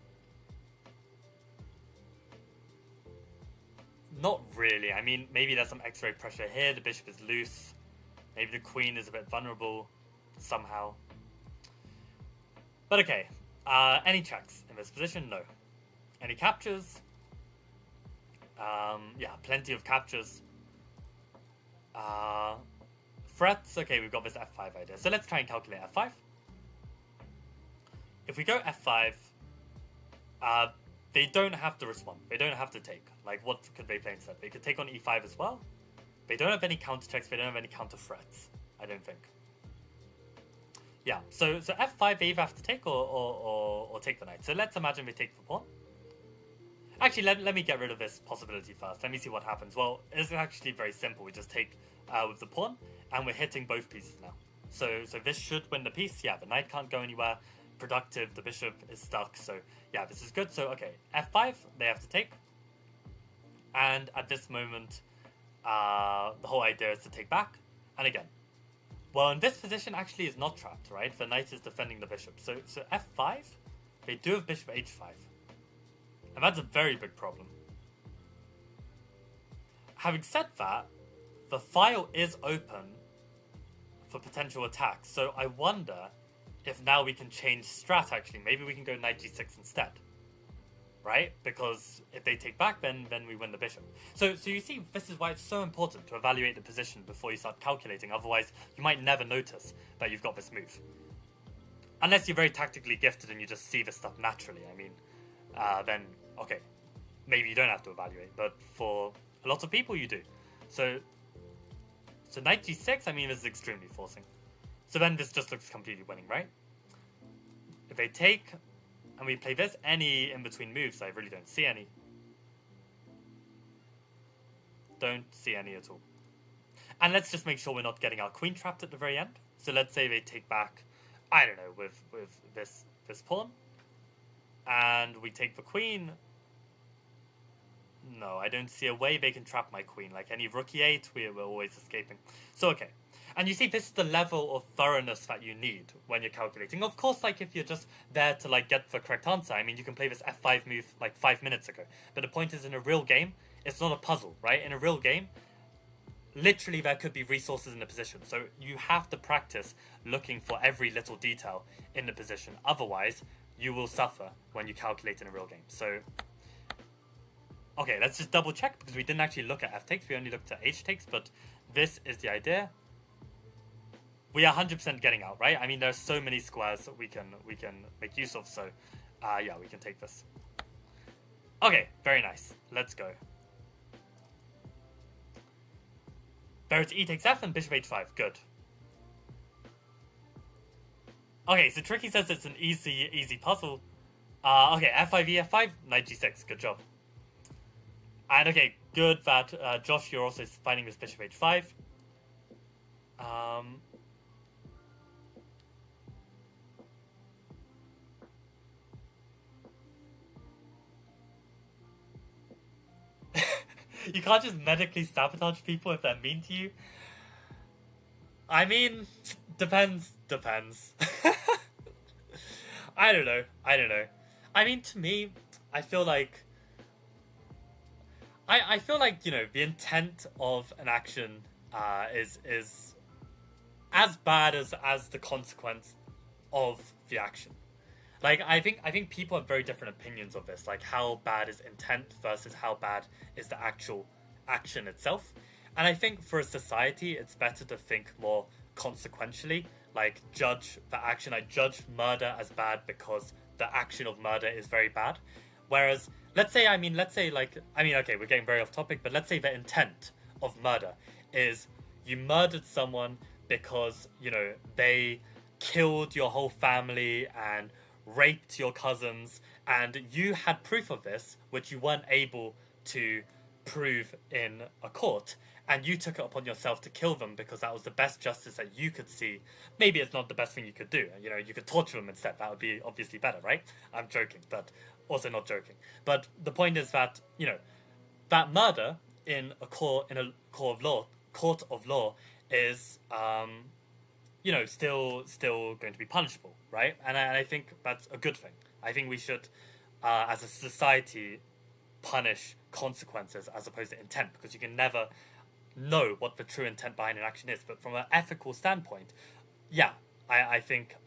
Not really. I mean, maybe there's some x-ray pressure here. The bishop is loose. Maybe the queen is a bit vulnerable somehow. But okay. Any checks in this position? No. Any captures? Yeah, plenty of captures. Threats. Okay, we've got this f5 idea. So let's try and calculate f5. If we go f5, they don't have to respond. They don't have to take. Like, what could they play instead? They could take on e5 as well. They don't have any counter checks. They don't have any counter threats. I don't think. Yeah, so f5 they either have to take or take the knight. So let's imagine we take the pawn. Actually, let me get rid of this possibility first. Let me see what happens. Well, it's actually very simple. We just take with the pawn, and we're hitting both pieces now. So this should win the piece. Yeah, the knight can't go anywhere. Productive. The bishop is stuck. So yeah, this is good. So okay, f5 they have to take. And at this moment, the whole idea is to take back. And again, well, in this position actually is not trapped, right? The knight is defending the bishop. So f5, they do have bishop h5. And that's a very big problem. Having said that, the file is open for potential attacks. So I wonder if now we can change strat actually. Maybe we can go knight g6 instead. Right? Because if they take back, then we win the bishop. So you see, this is why it's so important to evaluate the position before you start calculating. Otherwise, you might never notice that you've got this move. Unless you're very tactically gifted and you just see this stuff naturally. I mean, then, okay, maybe you don't have to evaluate. But for a lot of people, you do. So knight g6, I mean, this is extremely forcing. So then this just looks completely winning, right? If they take... and we play this, any in-between moves, I really don't see any. Don't see any at all. And let's just make sure we're not getting our queen trapped at the very end. So let's say they take back, I don't know, with this pawn. And we take the queen. No, I don't see a way they can trap my queen. Like any rook e8, we're always escaping. So, okay. And you see, this is the level of thoroughness that you need when you're calculating. Of course, like, if you're just there to, like, get the correct answer, I mean, you can play this f5 move, like, 5 minutes ago. But the point is, in a real game, it's not a puzzle, right? In a real game, literally there could be resources in the position. So you have to practice looking for every little detail in the position. Otherwise, you will suffer when you calculate in a real game. So, okay, let's just double check, because we didn't actually look at f takes. We only looked at h takes, but this is the idea. We are 100% getting out, right? I mean, there's so many squares that we can make use of, so yeah, we can take this. Okay, very nice. Let's go. There to e takes f and bishop h5. Good. Okay, so Tricky says it's an easy puzzle. Okay, f5, e5, knight g6. Good job. And okay, good that Josh, you're also finding this bishop h5. You can't just medically sabotage people if they're mean to you. I mean, depends. I don't know. I mean, to me, I feel like, you know, the intent of an action is as bad as the consequence of the action. Like, I think people have very different opinions of this, like how bad is intent versus how bad is the actual action itself. And I think for a society, it's better to think more consequentially, like judge the action. I judge murder as bad because the action of murder is very bad. Whereas, let's say, okay, we're getting very off topic, but let's say the intent of murder is you murdered someone because, you know, they killed your whole family and raped your cousins, and you had proof of this, which you weren't able to prove in a court, and you took it upon yourself to kill them because that was the best justice that you could see. Maybe it's not the best thing you could do. You know, you could torture them instead. That would be obviously better, right? I'm joking, but also not joking. But the point is that, you know, that murder in a court of law is you know, still going to be punishable, right? And I think that's a good thing. I think we should, as a society, punish consequences as opposed to intent, because you can never know what the true intent behind an action is. But from an ethical standpoint, yeah, I think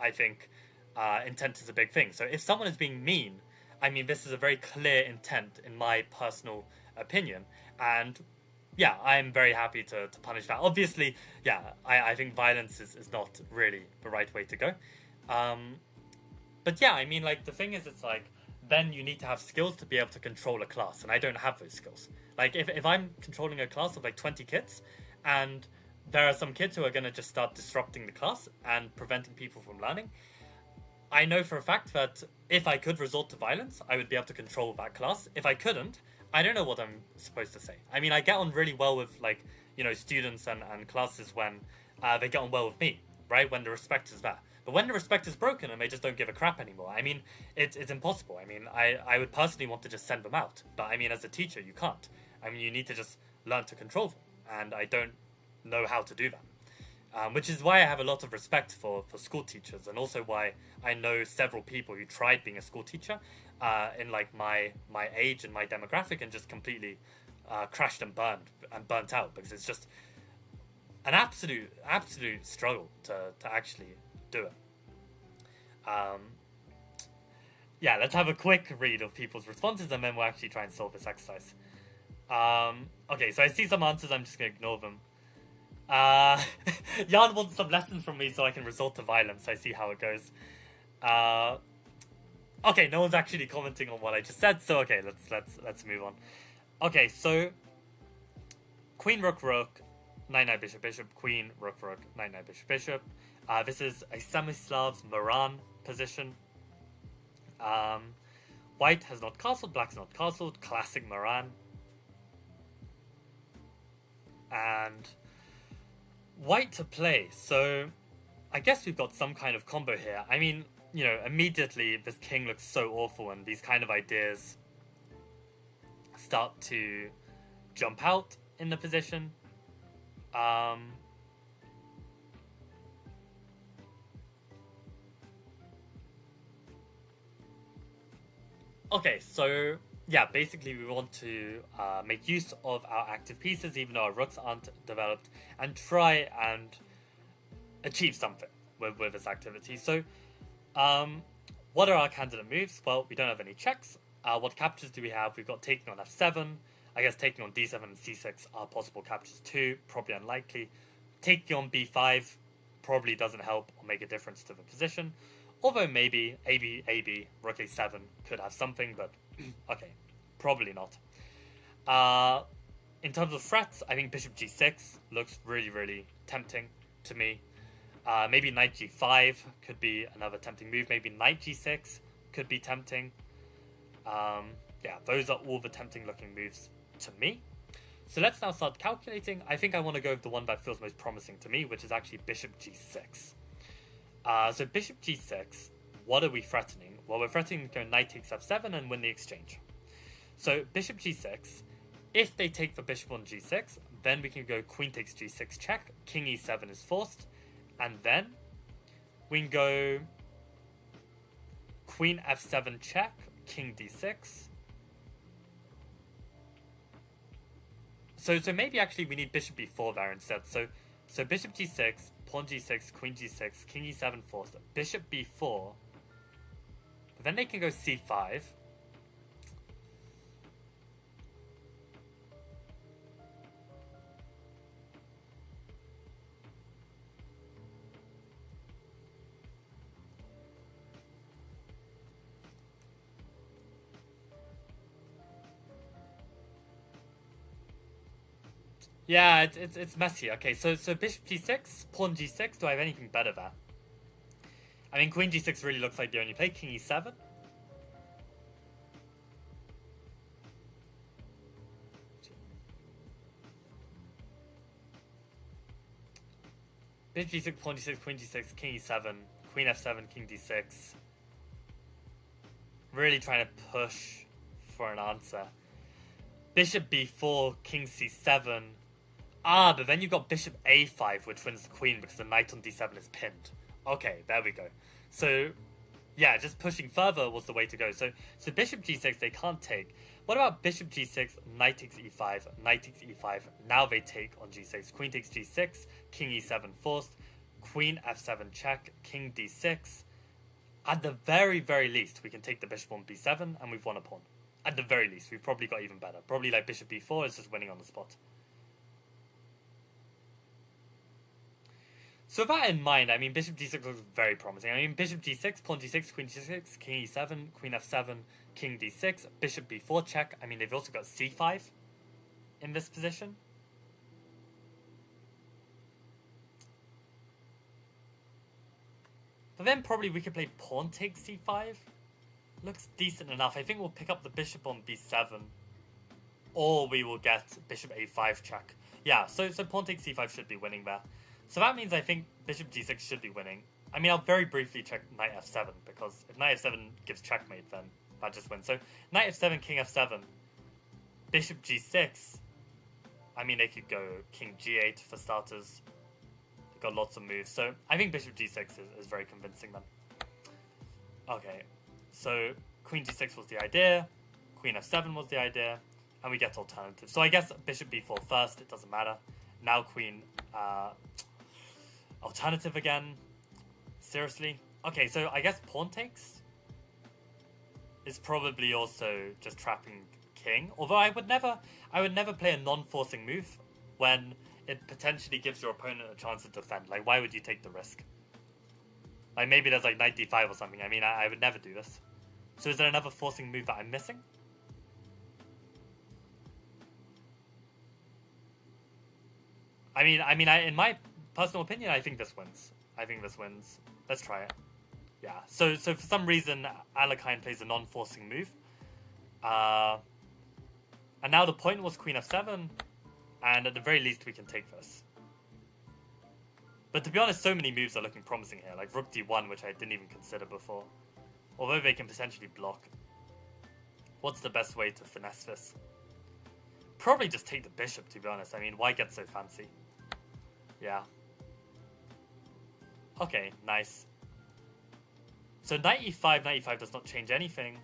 intent is a big thing. So if someone is being mean, I mean, this is a very clear intent in my personal opinion, and yeah, I'm very happy to punish that. Obviously, yeah, I think violence is not really the right way to go. But yeah, I mean, like, the thing is, it's like, then you need to have skills to be able to control a class, and I don't have those skills. Like, if I'm controlling a class of, like, 20 kids, and there are some kids who are going to just start disrupting the class and preventing people from learning, I know for a fact that if I could resort to violence, I would be able to control that class. If I couldn't, I don't know what I'm supposed to say. I mean, I get on really well with, like, you know, students and classes when they get on well with me, right? When the respect is there. But when the respect is broken and they just don't give a crap anymore, I mean, it's impossible. I mean, I would personally want to just send them out. But I mean, as a teacher, you can't. I mean, you need to just learn to control them, and I don't know how to do that. Which is why I have a lot of respect for school teachers, and also why I know several people who tried being a school teacher in like my age and my demographic, and just completely crashed and burnt out, because it's just an absolute struggle to actually do it. Yeah, let's have a quick read of people's responses, and then we'll actually try and solve this exercise. Okay, so I see some answers. I'm just gonna ignore them. Jan wants some lessons from me so I can resort to violence. I see how it goes. Okay, no one's actually commenting on what I just said, so okay, let's move on. Okay, so Queen Rook Rook, Knight Knight Bishop Bishop, Queen Rook Rook, Knight Knight Bishop Bishop. This is a Semi-Slav's Moran position. White has not castled, black's not castled, classic Moran. And white to play, so I guess we've got some kind of combo here. I mean, you know, immediately this king looks so awful, and these kind of ideas start to jump out in the position. Okay, so yeah, basically we want to make use of our active pieces, even though our rooks aren't developed, and try and achieve something with this activity. So, what are our candidate moves? Well, we don't have any checks. What captures do we have? We've got taking on f7. I guess taking on d7 and c6 are possible captures too, probably unlikely. Taking on b5 probably doesn't help or make a difference to the position. Although maybe AB, rook a7 could have something, but okay, probably not. In terms of threats, I think bishop g6 looks really, really tempting to me. Maybe knight g5 could be another tempting move. Maybe knight g6 could be tempting. Yeah, those are all the tempting looking moves to me. So let's now start calculating. I think I want to go with the one that feels most promising to me, which is actually bishop g6. So bishop g6, what are we threatening? Well, we're threatening to go knight takes f7 and win the exchange. So bishop g6, if they take the bishop on g6, then we can go queen takes g6 check, king e7 is forced, and then we can go queen f7 check, king d6. So maybe actually we need bishop b4 there instead. So bishop g6, pawn g6, queen g6, king e7 forced, bishop b4. Then they can go c5. Yeah, it's messy. Okay, so bishop g6, pawn g6. Do I have anything better there? I mean, queen g6 really looks like the only play. King e7. Bishop g6, pawn g6, queen g6, king e7, queen f7, king d6. Really trying to push for an answer. Bishop b4, king c7. But then you've got bishop a5, which wins the queen because the knight on d7 is pinned. Okay, there we go. So, yeah, just pushing further was the way to go. So bishop g6, they can't take. What about bishop g6, knight takes e5, knight takes e5. Now they take on g6. Queen takes g6, king e7 forced, queen f7 check, king d6. At the very, very least, we can take the bishop on b7, and we've won a pawn. At the very least, we've probably got even better. Probably like bishop b4 is just winning on the spot. So with that in mind, I mean, bishop g6 looks very promising. I mean, bishop g6, pawn g6, queen g6, king e7, queen f7, king d6, bishop b4 check. I mean, they've also got c5 in this position. But then probably we could play pawn takes c5. Looks decent enough. I think we'll pick up the bishop on b7. Or we will get bishop a5 check. Yeah, so pawn takes c5 should be winning there. So that means I think bishop g6 should be winning. I mean, I'll very briefly check knight f7, because if knight f7 gives checkmate, then that just wins. So knight f7, king f7. bishop g6, I mean, they could go king g8 for starters. They've got lots of moves. So I think bishop g6 is very convincing then. Okay, so queen g6 was the idea. Queen f7 was the idea. And we get alternative. So I guess bishop b4 first. It doesn't matter. Now queen alternative again. Seriously? Okay, so I guess pawn takes is probably also just trapping king. Although I would never play a non-forcing move when it potentially gives your opponent a chance to defend. Like, why would you take the risk? Like, maybe there's like knight d5 or something. I mean, I would never do this. So is there another forcing move that I'm missing? I mean, in my personal opinion, I think this wins. Let's try it. Yeah. So for some reason, Alekhine plays a non-forcing move. And now the point was queen f7, and at the very least we can take this. But to be honest, so many moves are looking promising here, like rook d1, which I didn't even consider before. Although they can potentially block. What's the best way to finesse this? Probably just take the bishop, to be honest. I mean, why get so fancy? Yeah. Okay, nice. So knight e5 does not change anything.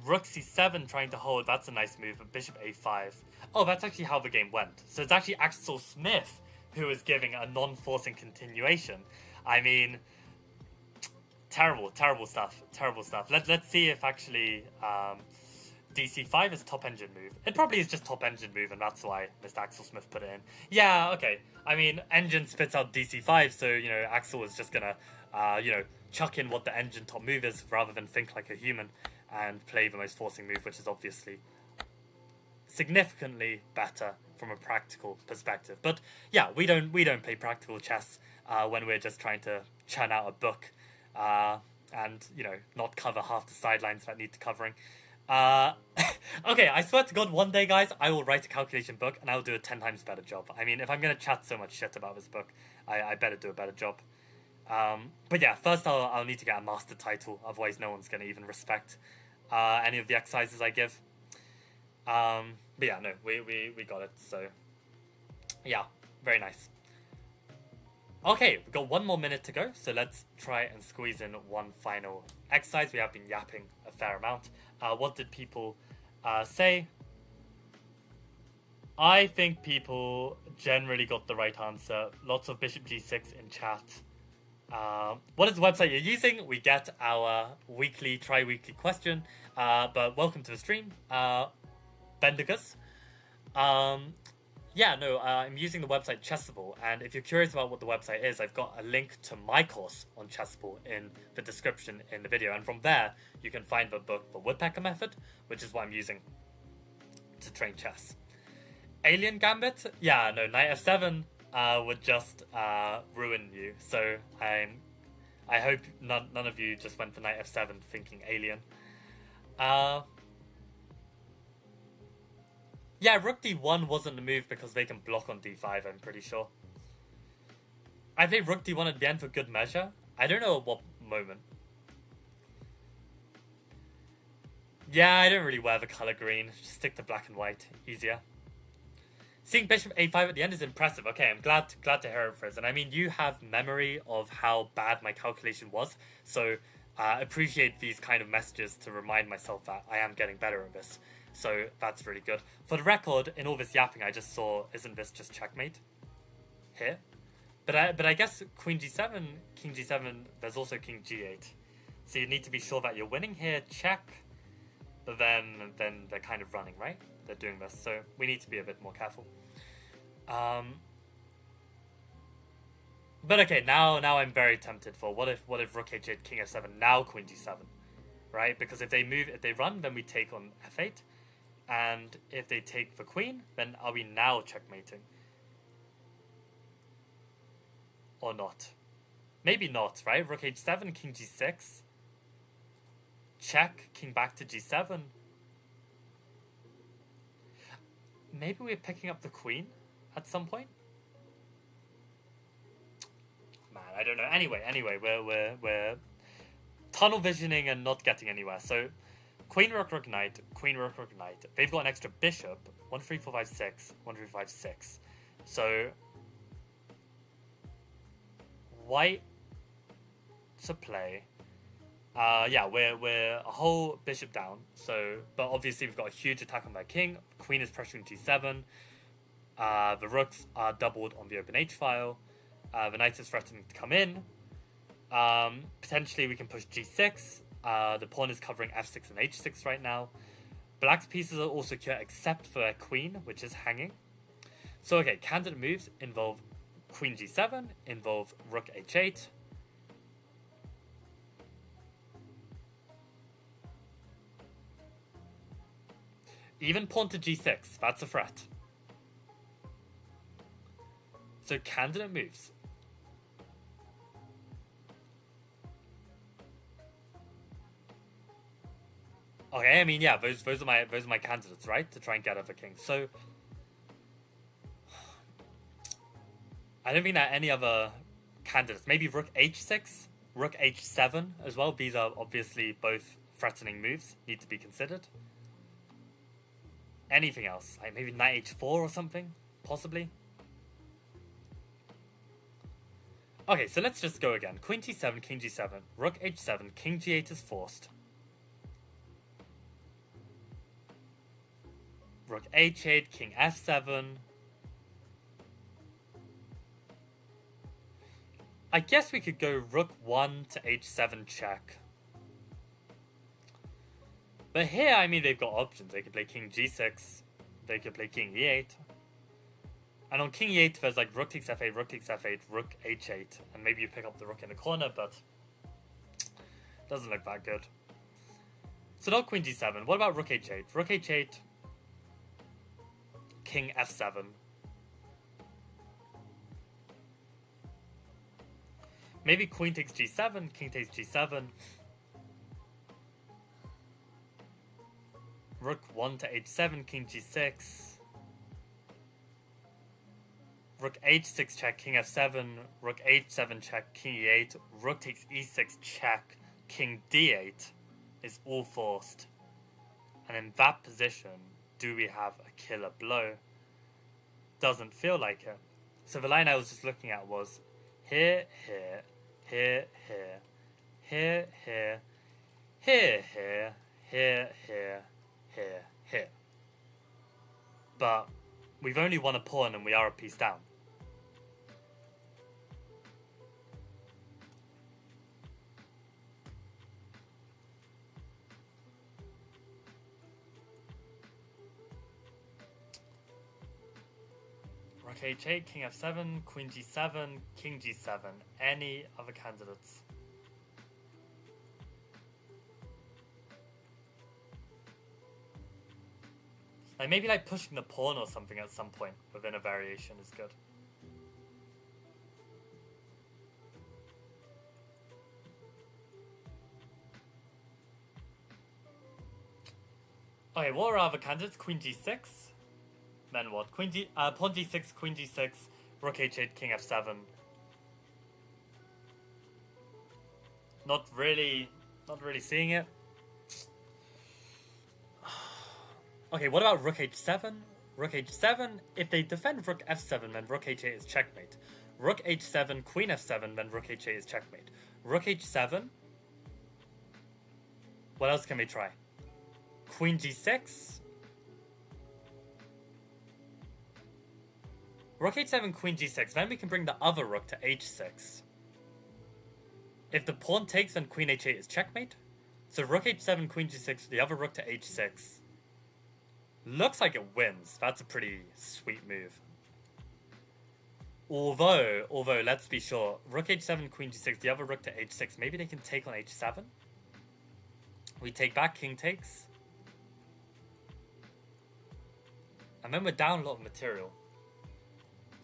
Rook c7 trying to hold, that's a nice move, but bishop a5. Oh, that's actually how the game went. So it's actually Axel Smith who is giving a non-forcing continuation. I mean, terrible stuff. Let's see if actually dc5 is top engine move. It probably is just top engine move, and that's why Mr. Axel Smith put it in. Yeah, okay. I mean, engine spits out dc5, so, you know, Axel is just gonna, chuck in what the engine top move is rather than think like a human and play the most forcing move, which is obviously significantly better from a practical perspective. But yeah, we don't play practical chess when we're just trying to churn out a book and, you know, not cover half the sidelines that need covering. Okay, I swear to God, one day, guys, I will write a calculation book and I will do a 10 times better job. I mean, if I'm going to chat so much shit about this book, I better do a better job. But yeah, first I'll need to get a master title, otherwise no one's going to even respect any of the exercises I give. But yeah, no, we got it, so yeah, very nice. Okay, we've got 1 more minute to go, so let's try and squeeze in one final exercise. We have been yapping a fair amount. What did people say? I think people generally got the right answer. Lots of bishop g6 in chat. What is the website you're using? We get our tri-weekly question. But welcome to the stream, Bendigus. I'm using the website Chessable, and if you're curious about what the website is, I've got a link to my course on Chessable in the description in the video, and from there you can find the book, The Woodpecker Method, which is what I'm using to train chess. Alien Gambit? Yeah, no, knight f7 would just ruin you, so I hope none of you just went for knight f7 thinking alien. Yeah, rook d1 wasn't the move because they can block on d5, I'm pretty sure. I played rook d1 at the end for good measure. I don't know at what moment. Yeah, I don't really wear the colour green. Just stick to black and white. Easier. Seeing bishop a5 at the end is impressive. Okay, I'm glad to hear it, Frizz. And I mean, you have memory of how bad my calculation was. So, appreciate these kind of messages to remind myself that I am getting better at this. So that's really good. For the record, in all this yapping, I just saw, isn't this just checkmate? Here? But I guess queen g7, king g7, there's also king g8. So you need to be sure that you're winning here, check. But then they're kind of running, right? They're doing this, so we need to be a bit more careful. But okay, now I'm very tempted for what if rook h8, king f7, now queen g7, right? Because if they run, then we take on f8. And if they take the queen, then are we now checkmating? Or not? Maybe not, right? Rook h7, king g6. Check, king back to g7. Maybe we're picking up the queen at some point? Man, I don't know. Anyway, we're tunnel visioning and not getting anywhere. So Queen, rook, rook, knight. Queen, rook, rook, knight. They've got an extra bishop. 1, 3, 4, 5, 6. 1, 3, 5, 6. So white to play. Yeah, we're a whole bishop down. So, but obviously we've got a huge attack on their king. Queen is pressuring g7. The rooks are doubled on the open h file. The knight is threatening to come in. Potentially we can push g6. The pawn is covering f6 and h6 right now. Black's pieces are all secure except for their queen, which is hanging. So okay, candidate moves involve queen g7, involve rook h8. Even pawn to g6, that's a threat. So candidate moves. Okay, I mean, yeah, those are my candidates, right? To try and get over king. So I don't think there are any other candidates. Maybe rook h6, rook h7 as well. These are obviously both threatening moves, need to be considered. Anything else? Like maybe knight h4 or something? Possibly? Okay, so let's just go again. Queen t7, king g7, rook h7, king g8 is forced. Rook h8, king f7. I guess we could go rook 1 to h7 check. But here, I mean, they've got options. They could play king g6. They could play king e8. And on king e8, there's like rook takes f8, rook takes f8, rook h8. And maybe you pick up the rook in the corner, but doesn't look that good. So not queen g7. What about rook h8? Rook h8, king f7. Maybe queen takes g7, king takes g7. Rook 1 to h7, king g6. Rook h6 check, king f7. Rook h7 check, king e8. Rook takes e6 check, king d8 is all forced. And in that position, do we have a killer blow? Doesn't feel like it. So the line I was just looking at was here, here, here, here, here, here, here, here, here, here, here, here. But we've only won a pawn and we are a piece down. Rook h8, king f7, queen g7, king g7. Any other candidates? Like maybe like pushing the pawn or something at some point within a variation is good. Okay, what are other candidates? Queen g6. Then what? Pawn g6, queen g6, rook h8, king f7. Not really seeing it. Okay, what about rook h7? Rook h7, if they defend rook f7, then rook h8 is checkmate. Rook h7, queen f7, then rook h8 is checkmate. Rook h7. What else can we try? Queen g6. Rook h7, queen g6. Then we can bring the other rook to h6. If the pawn takes, then queen h8 is checkmate. So rook h7, queen g6, the other rook to h6. Looks like it wins. That's a pretty sweet move. Although, let's be sure. Rook h7, queen g6, the other rook to h6. Maybe they can take on h7. We take back, king takes. And then we're down a lot of material.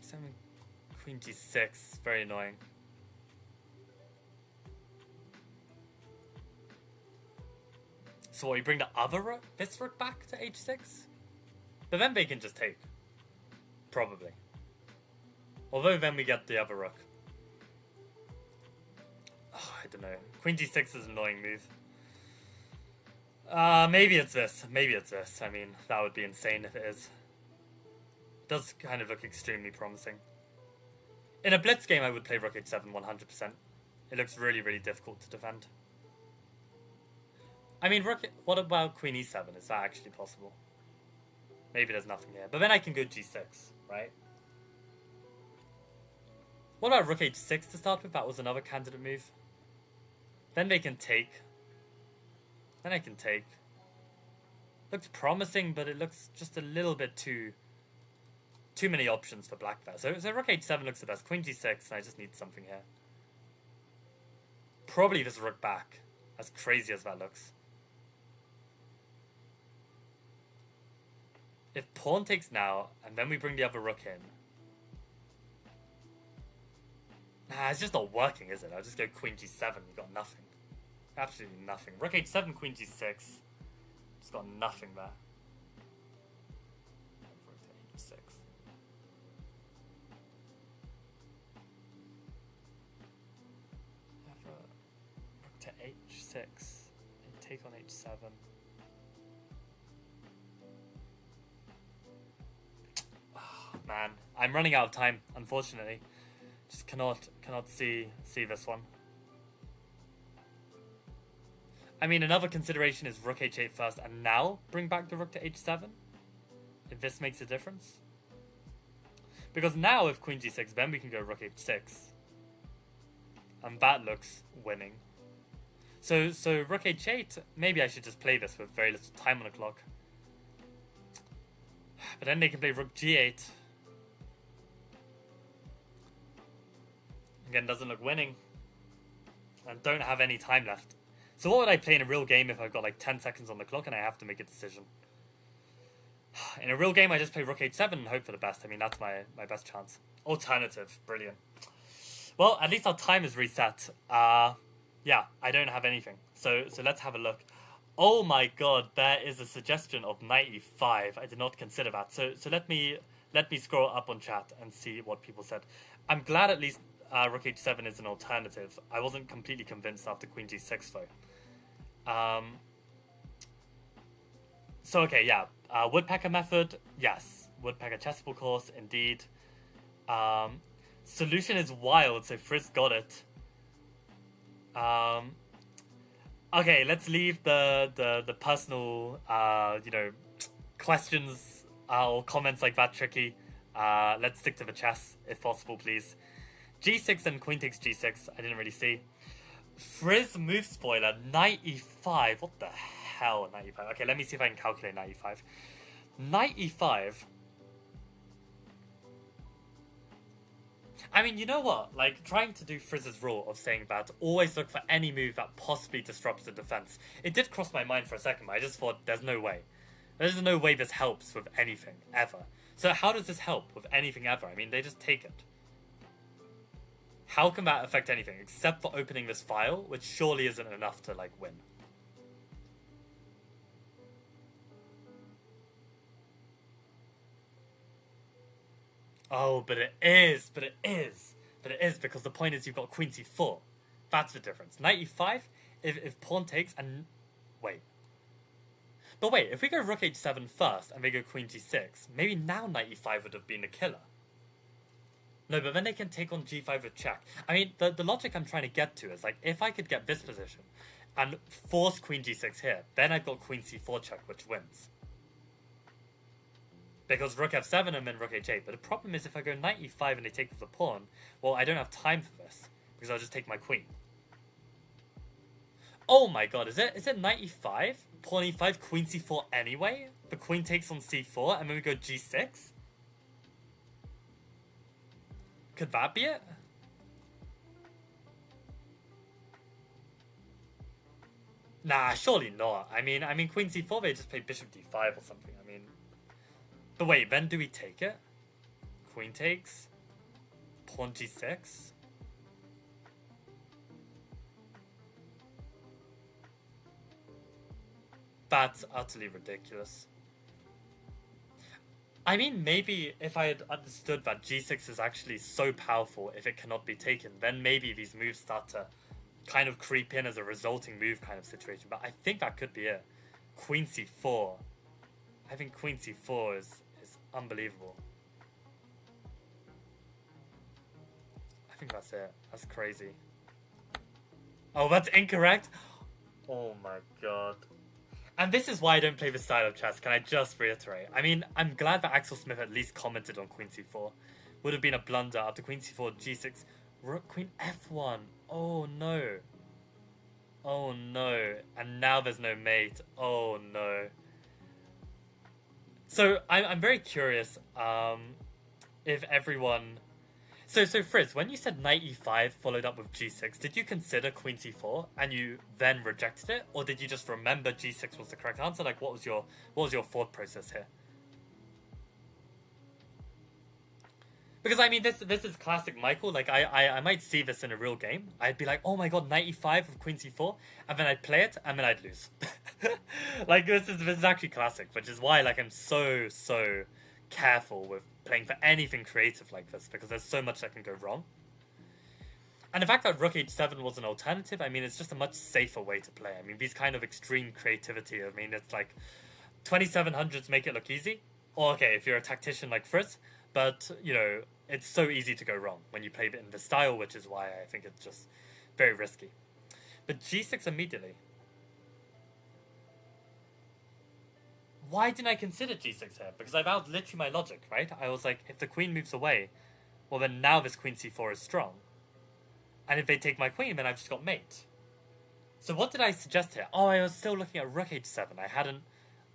7, queen g6. Very annoying. So what, we bring the other rook, this rook back to h6? But then they can just take. Probably. Although then we get the other rook. Oh, I don't know. Queen g6 is an annoying move. Maybe it's this. Maybe it's this. I mean, that would be insane if it is. It does kind of look extremely promising. In a blitz game, I would play rook h7 100%. It looks really, really difficult to defend. I mean, what about queen e7? Is that actually possible? Maybe there's nothing here. But then I can go g6, right? What about rook h6 to start with? That was another candidate move. Then they can take. Then I can take. Looks promising, but it looks just a little bit too many options for black there. So rook h7 looks the best. Queen g6, and I just need something here. Probably this rook back, as crazy as that looks. If pawn takes now, and then we bring the other rook in. Nah, it's just not working, is it? I'll just go queen g7, you got nothing. Absolutely nothing. Rook h7, queen g6. Just got nothing there. Rook to h6. Rook to h6. And take on h7. Oh, man, I'm running out of time, unfortunately. Just cannot see this one. I mean, another consideration is rook h8 first and now bring back the rook to h7. If this makes a difference. Because now if queen g6, then we can go rook h6. And that looks winning. So rook h8, maybe I should just play this with very little time on the clock. But then they can play rook g8. Again, doesn't look winning. And don't have any time left. So what would I play in a real game if I've got like 10 seconds on the clock and I have to make a decision? In a real game, I just play rook h7 and hope for the best. I mean, that's my best chance. Alternative. Brilliant. Well, at least our time is reset. Yeah, I don't have anything. So let's have a look. Oh my god, there is a suggestion of knight e5. I did not consider that. So let me scroll up on chat and see what people said. I'm glad at least rook h7 is an alternative. I wasn't completely convinced after queen g6 though. So okay, yeah. Woodpecker method, yes. Woodpecker Chessable course, indeed. Solution is wild, so Frizz got it. Okay, let's leave the personal questions or comments like that tricky. Let's stick to the chess, if possible, please. G6 and queen takes g6, I didn't really see. Frizz move spoiler, knight e5. What the hell, knight e5? Okay, let me see if I can calculate knight e5. Knight e5. I mean, you know what? Like, trying to do Frizz's rule of saying that always look for any move that possibly disrupts the defense. It did cross my mind for a second, but I just thought, there's no way. There's no way this helps with anything, ever. So how does this help with anything ever? I mean, they just take it. How can that affect anything, except for opening this file, which surely isn't enough to, like, win? Oh, but it is, because the point is you've got queen c4. That's the difference. Knight e5, if pawn takes and... Wait. But wait, if we go rook h7 first and they go queen g6, maybe now knight e5 would have been the killer. No, but then they can take on g5 with check. I mean, the logic I'm trying to get to is, like, if I could get this position and force queen g6 here, then I've got queen c4 check, which wins. Because rook f7 and then rook h8. But the problem is if I go knight e5 and they take with the pawn, well, I don't have time for this. Because I'll just take my queen. Oh my god, is it knight e5? Pawn e5, queen c4 anyway? The queen takes on c4 and then we go g6? Could that be it? Nah, surely not. I mean, queen c4, they just play bishop d5 or something. I mean... But wait, then do we take it? Queen takes? Pawn g6? That's utterly ridiculous. I mean, maybe if I had understood that g6 is actually so powerful if it cannot be taken, then maybe these moves start to kind of creep in as a resulting move kind of situation. But I think that could be it. queen c4. I think queen c4 is unbelievable. I think that's it. That's crazy. Oh, that's incorrect? Oh my god. And this is why I don't play this style of chess, can I just reiterate? I mean, I'm glad that Axel Smith at least commented on queen c4. Would have been a blunder after queen c4, g6, rook, queen f1. Oh no. Oh no. And now there's no mate. Oh no. So I'm very curious if everyone... So Frizz, when you said knight e5 followed up with g6, did you consider queen c4 and you then rejected it, or did you just remember g6 was the correct answer? Like, what was your thought process here? Because I mean, this is classic Michael. Like, I might see this in a real game. I'd be like, oh my god, knight e5 with queen c4, and then I'd play it and then I'd lose. Like, this is actually classic, which is why like I'm so careful with playing for anything creative like this, because there's so much that can go wrong. And the fact that rook h7 was an alternative, I mean, it's just a much safer way to play. I mean, these kind of extreme creativity, I mean, it's like 2700s make it look easy. Or, okay, if you're a tactician like Frizz, but, you know, it's so easy to go wrong when you play it in this style, which is why I think it's just very risky. But g6 immediately. Why didn't I consider g6 here? Because I've out literally my logic, right? I was like, if the queen moves away, well then now this queen c4 is strong. And if they take my queen, then I've just got mate. So what did I suggest here? Oh, I was still looking at rook h7.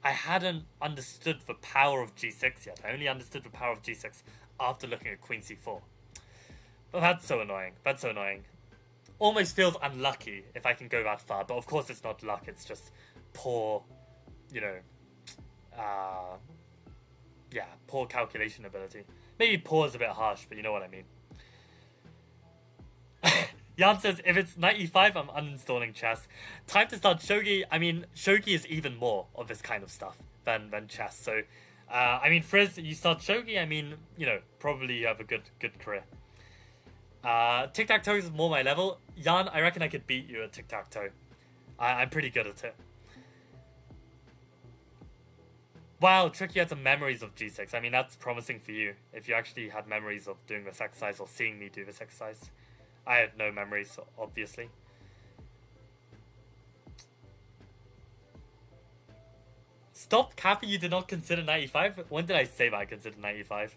I hadn't understood the power of g6 yet. I only understood the power of g6 after looking at queen c4. But that's so annoying. That's so annoying. Almost feels unlucky if I can go that far. But of course it's not luck. It's just poor, you know... yeah, poor calculation ability. Maybe poor is a bit harsh, but you know what I mean. Jan says, if it's knight e5, I'm uninstalling chess. Time to start shogi. I mean, shogi is even more of this kind of stuff than chess. So, I mean, Frizz, you start shogi, I mean, you know, probably you have a good career. Tic-tac-toe is more my level. Jan, I reckon I could beat you at tic-tac-toe. I'm pretty good at it. Wow, Tricky had some memories of g6. I mean, that's promising for you. If you actually had memories of doing this exercise or seeing me do this exercise. I had no memories, obviously. Stop capping, you did not consider knight e5? When did I say that I considered knight e5?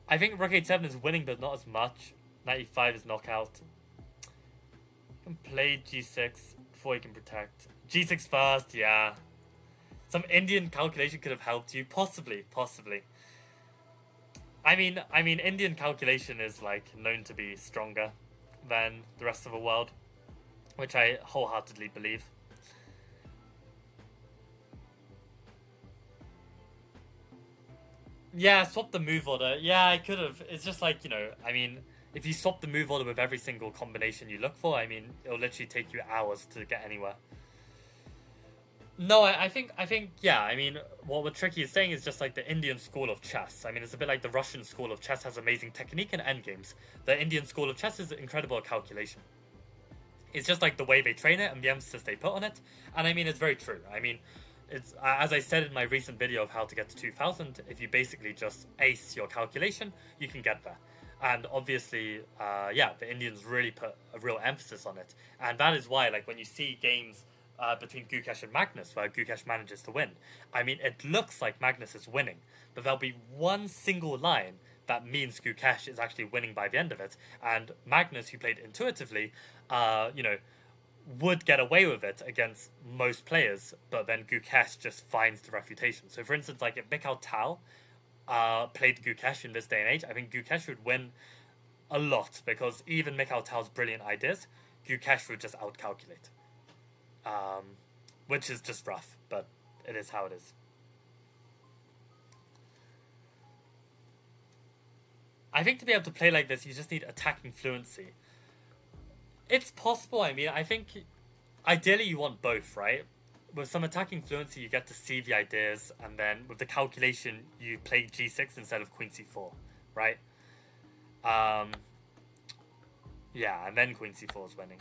I think rook h7 is winning, but not as much. Knight e5 is knockout. You can play g6 before you can protect. g6 first, yeah. Some Indian calculation could have helped you. Possibly. I mean, Indian calculation is, like, known to be stronger than the rest of the world, which I wholeheartedly believe. Yeah, swap the move order. Yeah, I could have. It's just like, you know, I mean, if you swap the move order with every single combination you look for, I mean, it'll literally take you hours to get anywhere. No, I think, yeah, I mean, what Tricky is saying is just like the Indian school of chess. I mean, it's a bit like the Russian school of chess has amazing technique and endgames. The Indian school of chess is incredible at calculation. It's just like the way they train it and the emphasis they put on it. And I mean, it's very true. I mean, it's as I said in my recent video of how to get to 2000, if you basically just ace your calculation, you can get there. And obviously, yeah, the Indians really put a real emphasis on it. And that is why, like, when you see games... between Gukesh and Magnus, where Gukesh manages to win. I mean, it looks like Magnus is winning, but there'll be one single line that means Gukesh is actually winning by the end of it, and Magnus, who played intuitively, you know, would get away with it against most players, but then Gukesh just finds the refutation. So, for instance, like, if Mikhail Tal played Gukesh in this day and age, I think Gukesh would win a lot, because even Mikhail Tal's brilliant ideas, Gukesh would just outcalculate. Which is just rough, but it is how it is. I think to be able to play like this, you just need attacking fluency. It's possible, I mean, I think ideally you want both, right? With some attacking fluency, you get to see the ideas, and then with the calculation, you play g6 instead of queen c4, right? Yeah, and then queen c4 is winning.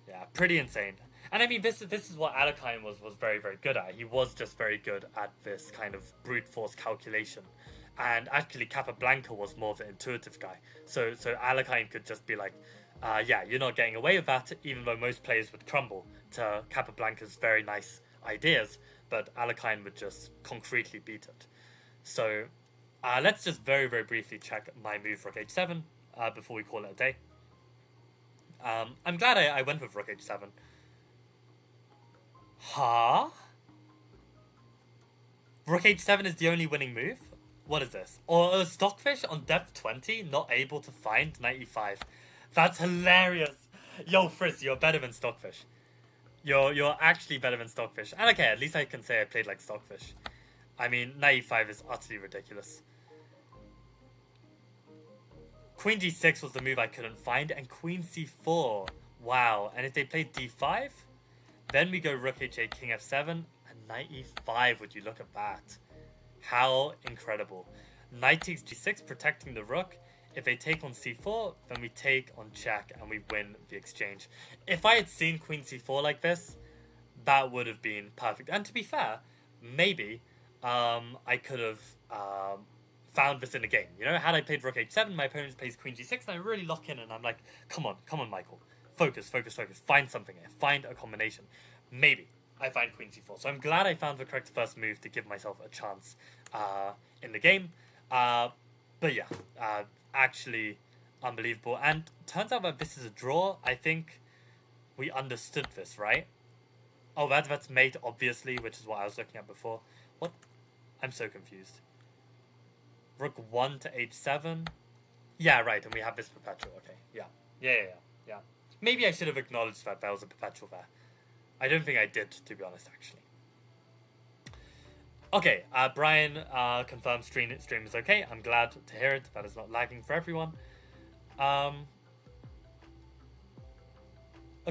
Yeah, pretty insane. And I mean, this is what Alakine was very, very good at. He was just very good at this kind of brute force calculation. And actually, Capablanca was more of an intuitive guy. So Alakine could just be like, yeah, you're not getting away with that, even though most players would crumble to Capablanca's very nice ideas, but Alakine would just concretely beat it. So let's just very, very briefly check my move Rook H7 before we call it a day. I'm glad I went with Rook H7. Huh? Rook H7 is the only winning move? What is this? Or a Stockfish on depth 20 not able to find knight e5. That's hilarious. Yo, Frizz, you're better than Stockfish. You're actually better than Stockfish. And okay, at least I can say I played like Stockfish. I mean, knight e5 is utterly ridiculous. Queen g6 was the move I couldn't find, and queen c4. Wow. And if they played d5, then we go rook h8, king f7, and knight e5. Would you look at that? How incredible. Knight takes g6, protecting the rook. If they take on c4, then we take on check, and we win the exchange. If I had seen queen c4 like this, that would have been perfect. And to be fair, maybe I could have found this in the game. You know, had I played rook h7, my opponent plays queen g6, and I really lock in, and I'm like, come on, Michael. Focus. Find something here. Find a combination. Maybe I find queen c4. So I'm glad I found the correct first move to give myself a chance in the game. But yeah, actually unbelievable. And turns out that this is a draw. I think we understood this, right? Oh, that's mate, obviously, which is what I was looking at before. What? I'm so confused. Rook 1 to h7. Yeah, right, and we have this perpetual. Okay, yeah. Maybe I should have acknowledged that there was a perpetual there. I don't think I did, to be honest, actually. Okay, Brian confirmed stream is okay. I'm glad to hear it. That is not lagging for everyone. A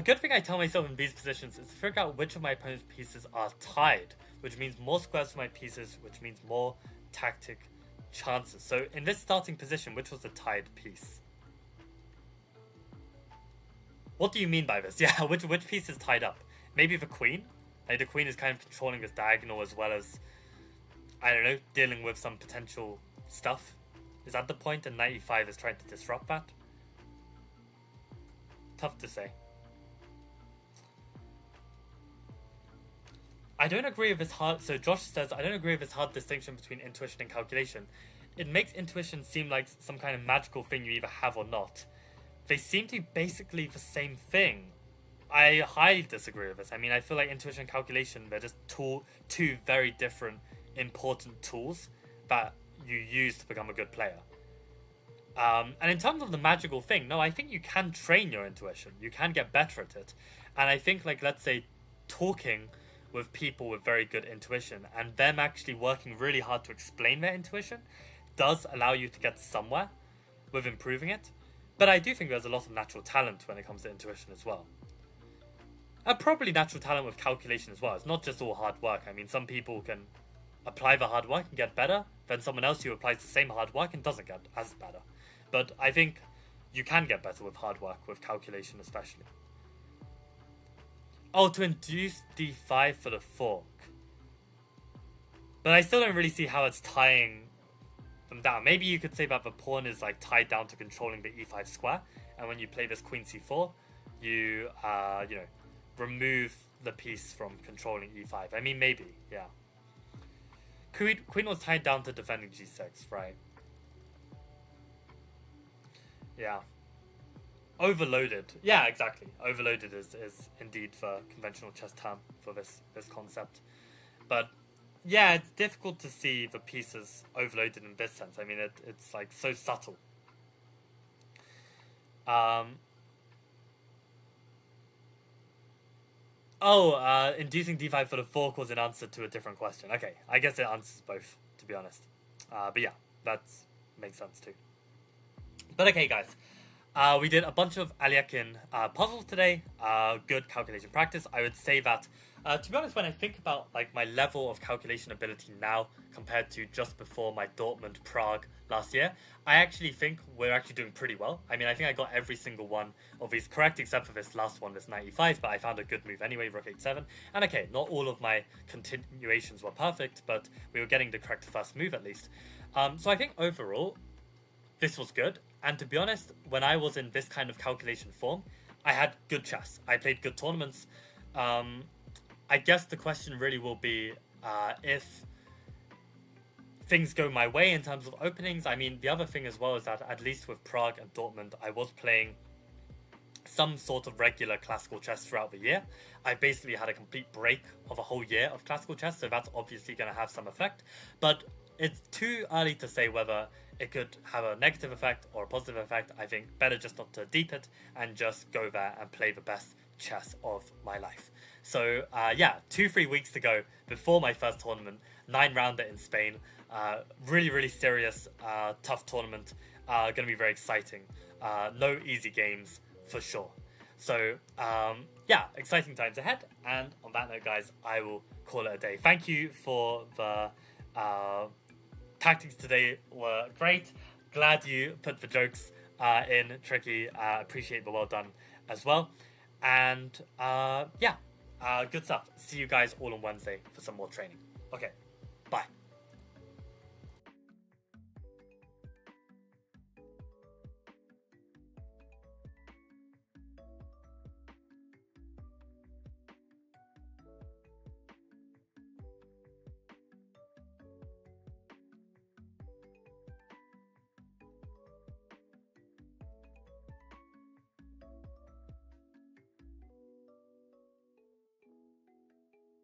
good thing I tell myself in these positions is to figure out which of my opponent's pieces are tied, which means more squares for my pieces, which means more tactic chances. So in this starting position, which was the tied piece? What do you mean by this? Yeah, which piece is tied up? Maybe the queen? Like the queen is kind of controlling this diagonal as well as, I don't know, dealing with some potential stuff. Is that the point? And knight e5 is trying to disrupt that? Tough to say. I don't agree with this hard... So Josh says, I don't agree with this hard distinction between intuition and calculation. It makes intuition seem like some kind of magical thing you either have or not. They seem to be basically the same thing. I highly disagree with this. I mean, I feel like intuition and calculation, they're just two very different, important tools that you use to become a good player. And in terms of the magical thing, no, I think you can train your intuition. You can get better at it. And I think, like, let's say, talking with people with very good intuition and them actually working really hard to explain their intuition does allow you to get somewhere with improving it. But I do think there's a lot of natural talent when it comes to intuition as well. And probably natural talent with calculation as well. It's not just all hard work. I mean, some people can apply the hard work and get better than someone else who applies the same hard work and doesn't get as better. But I think you can get better with hard work, with calculation especially. Oh, to induce d5 for the fork. But I still don't really see how it's tying them down. Maybe you could say that the pawn is like tied down to controlling the e5 square, and when you play this queen c4, you remove the piece from controlling e5. I mean, maybe, yeah. Queen was tied down to defending g6, right? Yeah. Overloaded. Yeah, exactly. Overloaded is indeed the conventional chess term for this concept. But yeah, it's difficult to see the pieces overloaded in this sense. I mean, it's like so subtle. Inducing d5 for the fork was an answer to a different question. Okay, I guess it answers both, to be honest. But yeah, that makes sense too. But okay, guys. We did a bunch of Aliakin puzzles today. Good calculation practice. I would say that To be honest, when I think about like my level of calculation ability now compared to just before my Dortmund Prague last year, I actually think we're actually doing pretty well. I mean, I think I got every single one of these correct except for this last one, this 95, but I found a good move anyway, Rook H7. And okay, not all of my continuations were perfect, but we were getting the correct first move at least. So I think overall, this was good. And to be honest, when I was in this kind of calculation form, I had good chess. I played good tournaments. I guess the question really will be if things go my way in terms of openings. I mean, the other thing as well is that at least with Prague and Dortmund, I was playing some sort of regular classical chess throughout the year. I basically had a complete break of a whole year of classical chess, so that's obviously going to have some effect. But it's too early to say whether it could have a negative effect or a positive effect. I think better just not to deep it and just go there and play the best chess of my life. So 2-3 weeks to go before my first tournament, 9-rounder in Spain. Really serious, tough tournament. Going to be very exciting. No easy games for sure. So exciting times ahead. And on that note, guys, I will call it a day. Thank you for the tactics today. Were great. Glad you put the jokes in, Tricky. Appreciate the well done as well. And good stuff. See you guys all on Wednesday for some more training. Okay.